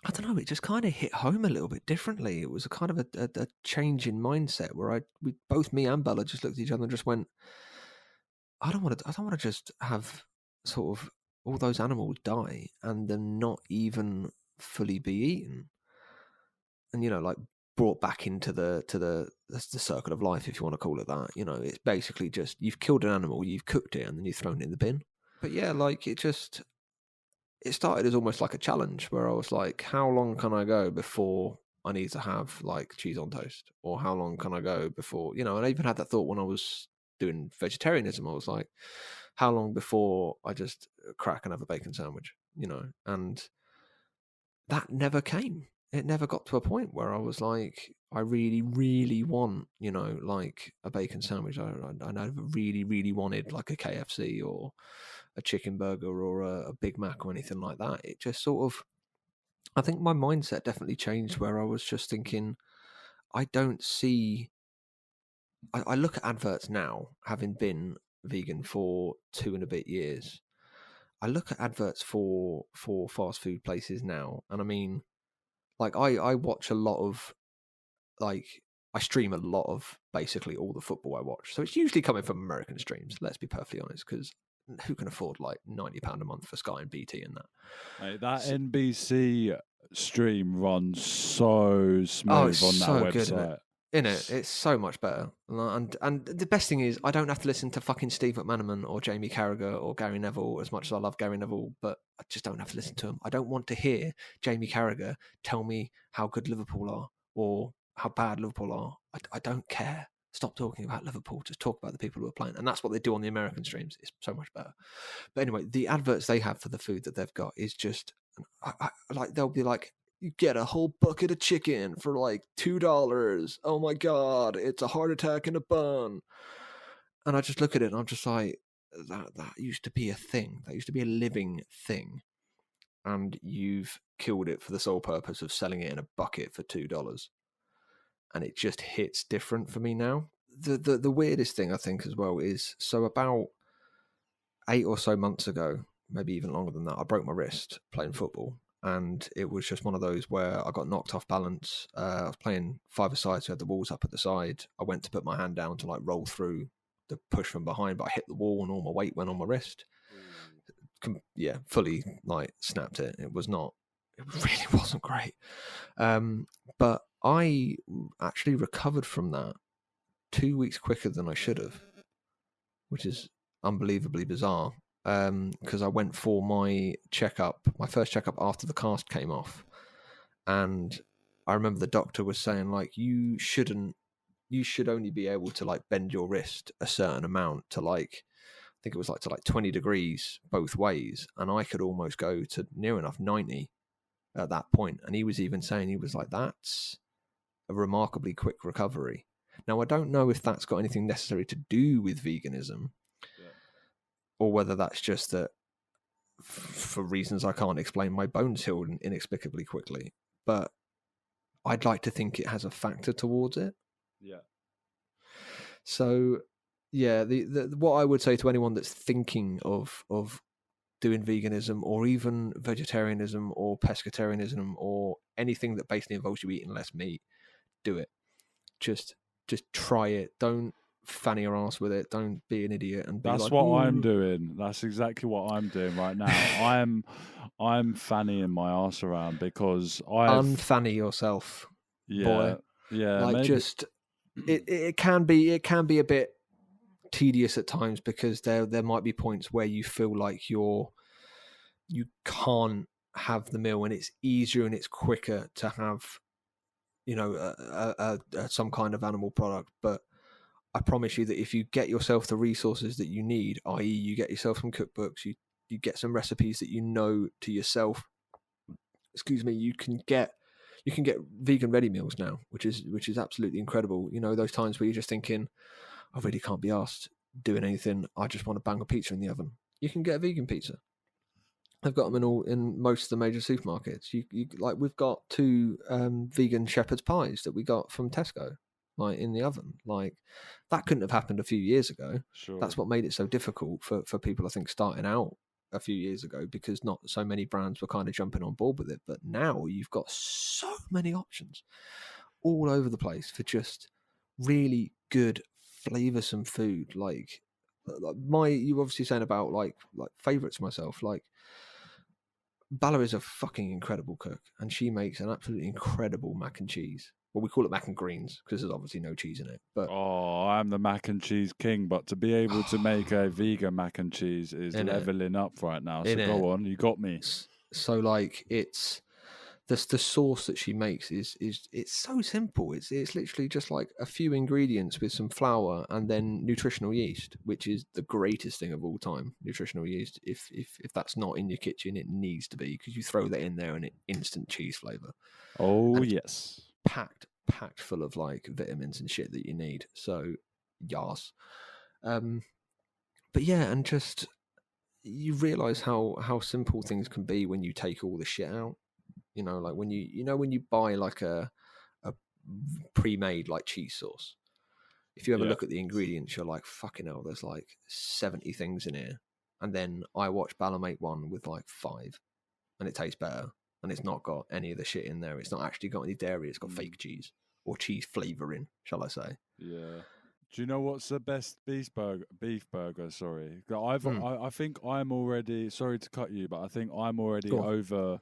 I don't know, it just kind of hit home a little bit differently. It was a kind of a change in mindset where both me and Bella just looked at each other and just went, I don't want to just have sort of all those animals die and them not even fully be eaten. And, you know, like brought back into the circle of life, if you want to call it that. You know, it's basically just, you've killed an animal, you've cooked it, and then you've thrown it in the bin. But yeah, like it started as almost like a challenge where I was like, how long can I go before I need to have like cheese on toast? Or how long can I go before, you know, and I even had that thought when I was doing vegetarianism. I was like, how long before I just crack and have a bacon sandwich, you know? And that never came. It never got to a point where I was like, I really, really want, you know, like a bacon sandwich. I never really, really wanted like a KFC or a chicken burger or a Big Mac or anything like that. It just sort of, I think my mindset definitely changed where I was just thinking, I don't see, I look at adverts now, having been vegan for 2 and a bit years. I look at adverts for fast food places now, and I mean, like I watch a lot of, like, I stream a lot of basically all the football I watch. So it's usually coming from American streams, let's be perfectly honest, because who can afford like £90 a month for Sky and BT and that? Mate, that NBC stream runs so smooth on that website. It's so much better. And the best thing is, I don't have to listen to fucking Steve McManaman or Jamie Carragher or Gary Neville, as much as I love Gary Neville, but I just don't have to listen to him. I don't want to hear Jamie Carragher tell me how good Liverpool are or how bad Liverpool are. I don't care. Stop talking about Liverpool. Just talk about the people who are playing. And that's what they do on the American streams. It's so much better. But anyway, the adverts they have for the food that they've got is just, like, they'll be like, you get a whole bucket of chicken for like $2. Oh my God, it's a heart attack in a bun. And I just look at it and I'm just like, that used to be a thing. That used to be a living thing. And you've killed it for the sole purpose of selling it in a bucket for $2. And it just hits different for me now. The weirdest thing I think as well is, so about 8 or so months ago, maybe even longer than that, I broke my wrist playing football. And it was just one of those where I got knocked off balance. I was playing five-a-side, so I had the walls up at the side. I went to put my hand down to like roll through the push from behind, but I hit the wall and all my weight went on my wrist. Yeah, fully like snapped it. It was not It really wasn't great. But I actually recovered from that 2 weeks quicker than I should have, which is unbelievably bizarre. Because I went for my first checkup after the cast came off, and I remember the doctor was saying, like, you should only be able to, like, bend your wrist a certain amount to, like, I think it was like to like 20 degrees both ways, and I could almost go to near enough 90 at that point. And he was even saying, he was like, that's a remarkably quick recovery. Now, I don't know if that's got anything necessary to do with veganism, or whether that's just that for reasons I can't explain, my bones healed inexplicably quickly. But I'd like to think it has a factor towards it. Yeah. So, yeah, the what I would say to anyone that's thinking of doing veganism, or even vegetarianism or pescatarianism, or anything that basically involves you eating less meat, do it. Just try it. Don't fanny your ass with it. Don't be an idiot and be That's like, what I'm doing. That's exactly what I'm doing right now. I'm fannying my ass around because unfanny yourself, boy. Yeah, like, maybe. Just it can be a bit tedious at times, because there might be points where you feel like you can't have the meal, and it's easier and it's quicker to have, you know, some kind of animal product. But I promise you that if you get yourself the resources that you need, i.e. you get yourself some cookbooks, you get some recipes that you know to yourself, you can get vegan ready meals now, which is absolutely incredible. You know, those times where you're just thinking, I really can't be asked doing anything, I just want to bang a pizza in the oven. You can get a vegan pizza. They've got them in most of the major supermarkets. You like, we've got 2 vegan shepherd's pies that we got from Tesco, like, in the oven. Like, that couldn't have happened a few years ago. Sure. That's what made it so difficult for people, I think, starting out a few years ago, because not so many brands were kind of jumping on board with it. But now you've got so many options all over the place for just really good, flavoursome food. Like, you obviously saying about like favourites myself, like, Bella is a fucking incredible cook, and she makes an absolutely incredible mac and cheese. Well, we call it mac and greens because there's obviously no cheese in it. But I'm the mac and cheese king. But to be able to make a vegan mac and cheese is leveling up right now. So go on, you got me. So, like, it's the sauce that she makes is it's so simple. It's literally just like a few ingredients with some flour and then nutritional yeast, which is the greatest thing of all time. Nutritional yeast, if that's not in your kitchen, it needs to be, because you throw that in there and it instant cheese flavor. Oh, yes. Packed full of, like, vitamins and shit that you need. So, yas. But yeah, and just, you realize how simple things can be when you take all the shit out. You know, like, when you buy like a pre-made, like, cheese sauce, if you ever look at the ingredients, you're like, fucking hell, there's like 70 things in here. And then I watch Bella make one with like 5, and it tastes better, and it's not got any of the shit in there. It's not actually got any dairy. It's got fake cheese, or cheese flavoring, shall I say? Yeah. Do you know what's the best beef burger? Sorry, I think I'm already. Sorry to cut you, but I think I'm already over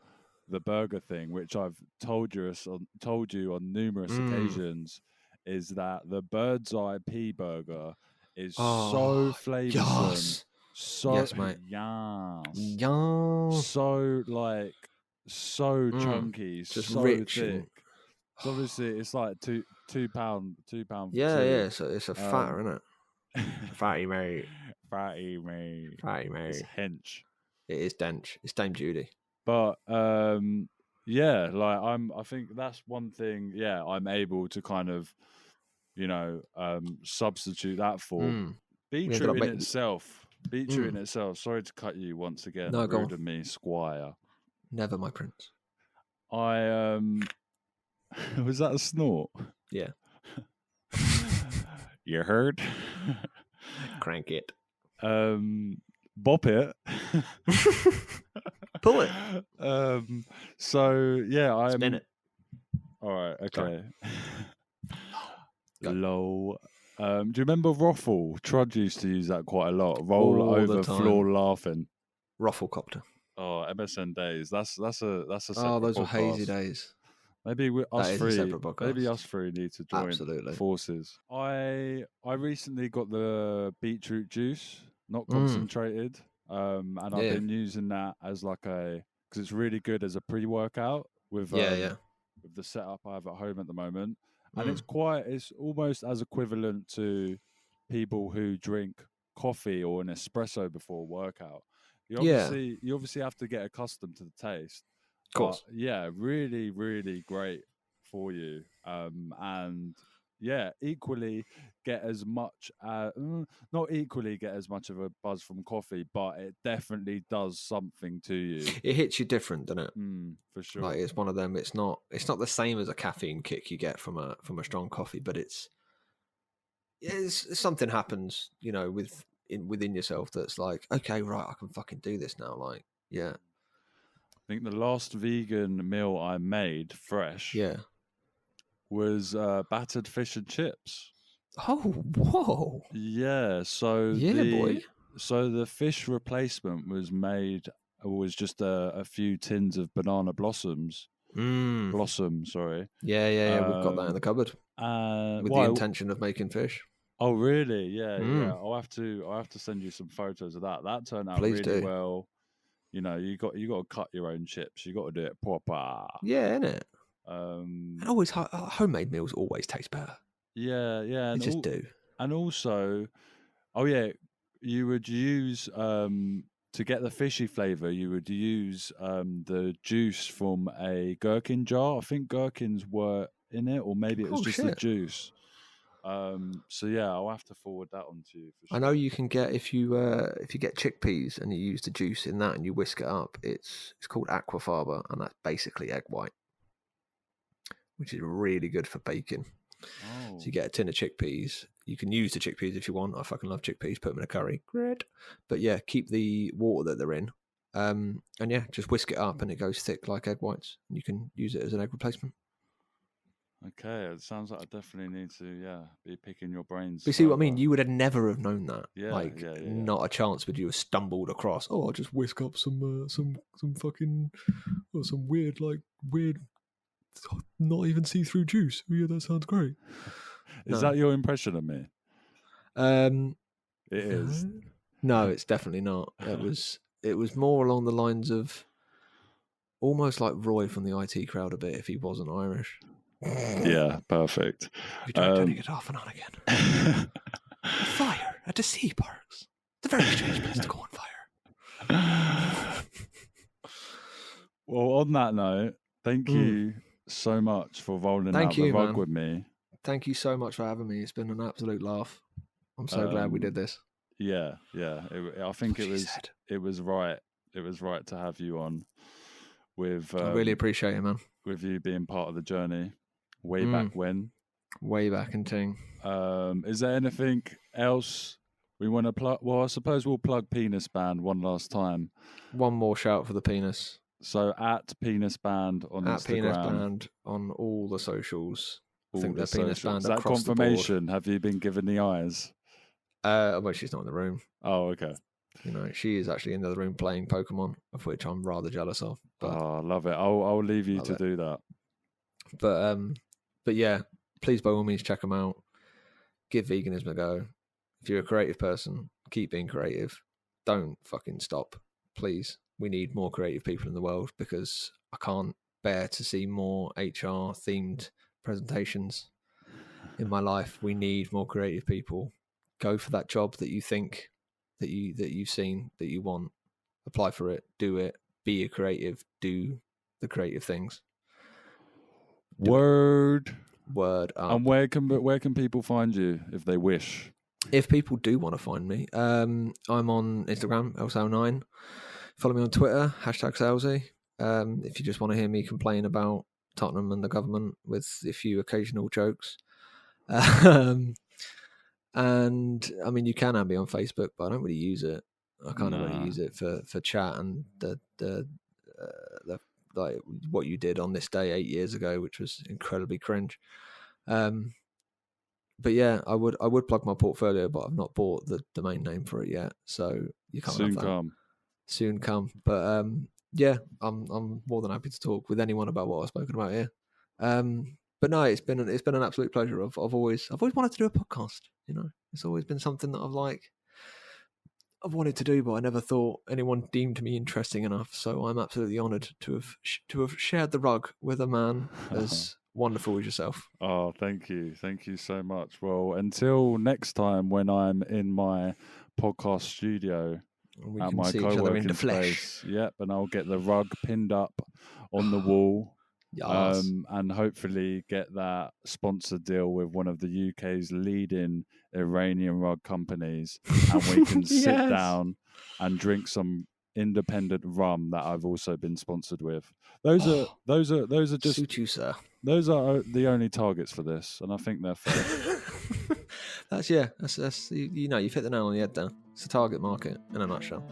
the burger thing, which I've told you on numerous occasions, is that the Bird's Eye Pea Burger is so flavoursome, yes. so yes, mate. Yes. So, like, so chunky, just so rich thick. So obviously, it's like £2. Yeah. So it's a fatter, isn't it? Fatty mate. Fatty mate. It's hench. It is dench. It's Dame Judy. But yeah, like, I think that's one thing. Yeah, I'm able to kind of, you know, substitute that for be true in itself. Be true in itself. Sorry to cut you once again. No, rude of me, Squire. Never, my prince. I was that a snort? Yeah. You heard? Crank it. Bop it. Pull it. So yeah, Spin it. All right. Okay. Low. Do you remember Roffle? Trud used to use that quite a lot. Roll all over floor laughing. Rufflecopter. Oh, MSN days. That's a separate Oh, those were hazy podcast. days. Maybe That is a separate maybe podcast. us three need to join Absolutely. forces. I recently got the beetroot juice, not Mm. concentrated, and I've Yeah. been using that as like because it's really good as a pre-workout with Yeah. with the setup I have at home at the moment, and Mm. it's almost as equivalent to people who drink coffee or an espresso before a workout. Yeah. You obviously have to get accustomed to the taste. Of course. But yeah, really, really great for you. And yeah, equally get as much, not equally get as much of a buzz from coffee, but it definitely does something to you. It hits you different, doesn't it? For sure. Like it's one of them. It's not the same as a caffeine kick you get from a strong coffee, but it's something happens, you know, within yourself that's like, okay, right, I can fucking do this now. Like, yeah. I think the last vegan meal I made fresh was battered fish and chips. Oh, whoa. Yeah. So boy. So the fish replacement was just a few tins of banana blossoms. Blossom, sorry. Yeah. We've got that in the cupboard. With the intention of making fish. Oh, really? Yeah. I'll have to send you some photos of that. That turned out really well. You know, you got to cut your own chips. You got to do it proper. Yeah, innit? And always homemade meals always taste better. Yeah. They just do. And also, you would use to get the fishy flavor. You would use the juice from a gherkin jar. I think gherkins were in it, or maybe it was just the juice. So yeah, I'll have to forward that on to you for sure. I know you can get if you get chickpeas and you use the juice in that and you whisk it up. It's called aquafaba, and that's basically egg white, which is really good for baking. So you get a tin of chickpeas. You can use the chickpeas if you want. I fucking love chickpeas. Put them in a curry. Great. But yeah, keep the water that they're in. And yeah, just whisk it up and it goes thick like egg whites. And you can use it as an egg replacement. Okay, it sounds like I definitely need to, be picking your brains. But you see what I mean? You would have never have known that. Yeah, not a chance would you have stumbled across. Oh, I'll just whisk up some fucking some weird, not even see-through juice. Yeah, that sounds great. Is that your impression of me? It is. No, it's definitely not. It was more along the lines of almost like Roy from the IT Crowd a bit if he wasn't Irish. Yeah, perfect. You tried turning it off and on again. A fire at the sea parks. It's a very strange place to go on fire. Well, on that note, thank you so much for rolling out the rug with me. Thank you so much for having me. It's been an absolute laugh. I'm so glad we did this. Yeah. I think it was right. It was right to have you on. With I really appreciate it, man. With you being part of the journey, way back when. Way back in ting. Is there anything else we want to plug? Well, I suppose we'll plug Peaness Band one last time. One more shout for the Peaness. So at Peaness Band on Instagram. At Peaness Band on all the socials. I think they're Peaness Band across the board. Is that confirmation? Have you been given the eyes? Well, she's not in the room. Oh, okay. You know, she is actually in the room playing Pokemon, of which I'm rather jealous of. But I love it. I'll leave you to do that. But yeah, please by all means check them out. Give veganism a go. If you're a creative person, keep being creative. Don't fucking stop, please. We need more creative people in the world because I can't bear to see more HR themed presentations in my life. We need more creative people. Go for that job that you think that you've seen that you want. Apply for it. Do it. Be a creative. Do the creative things. Word up. And where can people find you if they wish? If people do want to find me, I'm on Instagram, lsale9. Follow me on Twitter, #Salesy. If you just want to hear me complain about Tottenham and the government with a few occasional jokes. And I mean, you can add me on Facebook, but I don't really use it. I kind of only use it for chat and the like what you did on this day 8 years ago, which was incredibly cringe. But yeah, I would plug my portfolio, but I've not bought the domain name for it yet, so you can't soon have that. soon come. But yeah, I'm more than happy to talk with anyone about what I've spoken about here. But no, it's been an absolute pleasure. I've always wanted to do a podcast. You know, it's always been something that I've wanted to do, but I never thought anyone deemed me interesting enough. So I'm absolutely honoured to have shared the rug with a man as wonderful as yourself. Oh, thank you so much. Well, until next time, when I'm in my podcast studio And we at can my see each other in co-working the flesh. space, yep, and I'll get the rug pinned up on the wall. Yes. And hopefully get that sponsor deal with one of the UK's leading Iranian rug companies, and we can sit Yes. down and drink some independent rum that I've also been sponsored with. Those are just Suit you, sir. those are the only targets for this, and I think they're fair. That's you've hit the nail on the head there. It's a target market in a nutshell.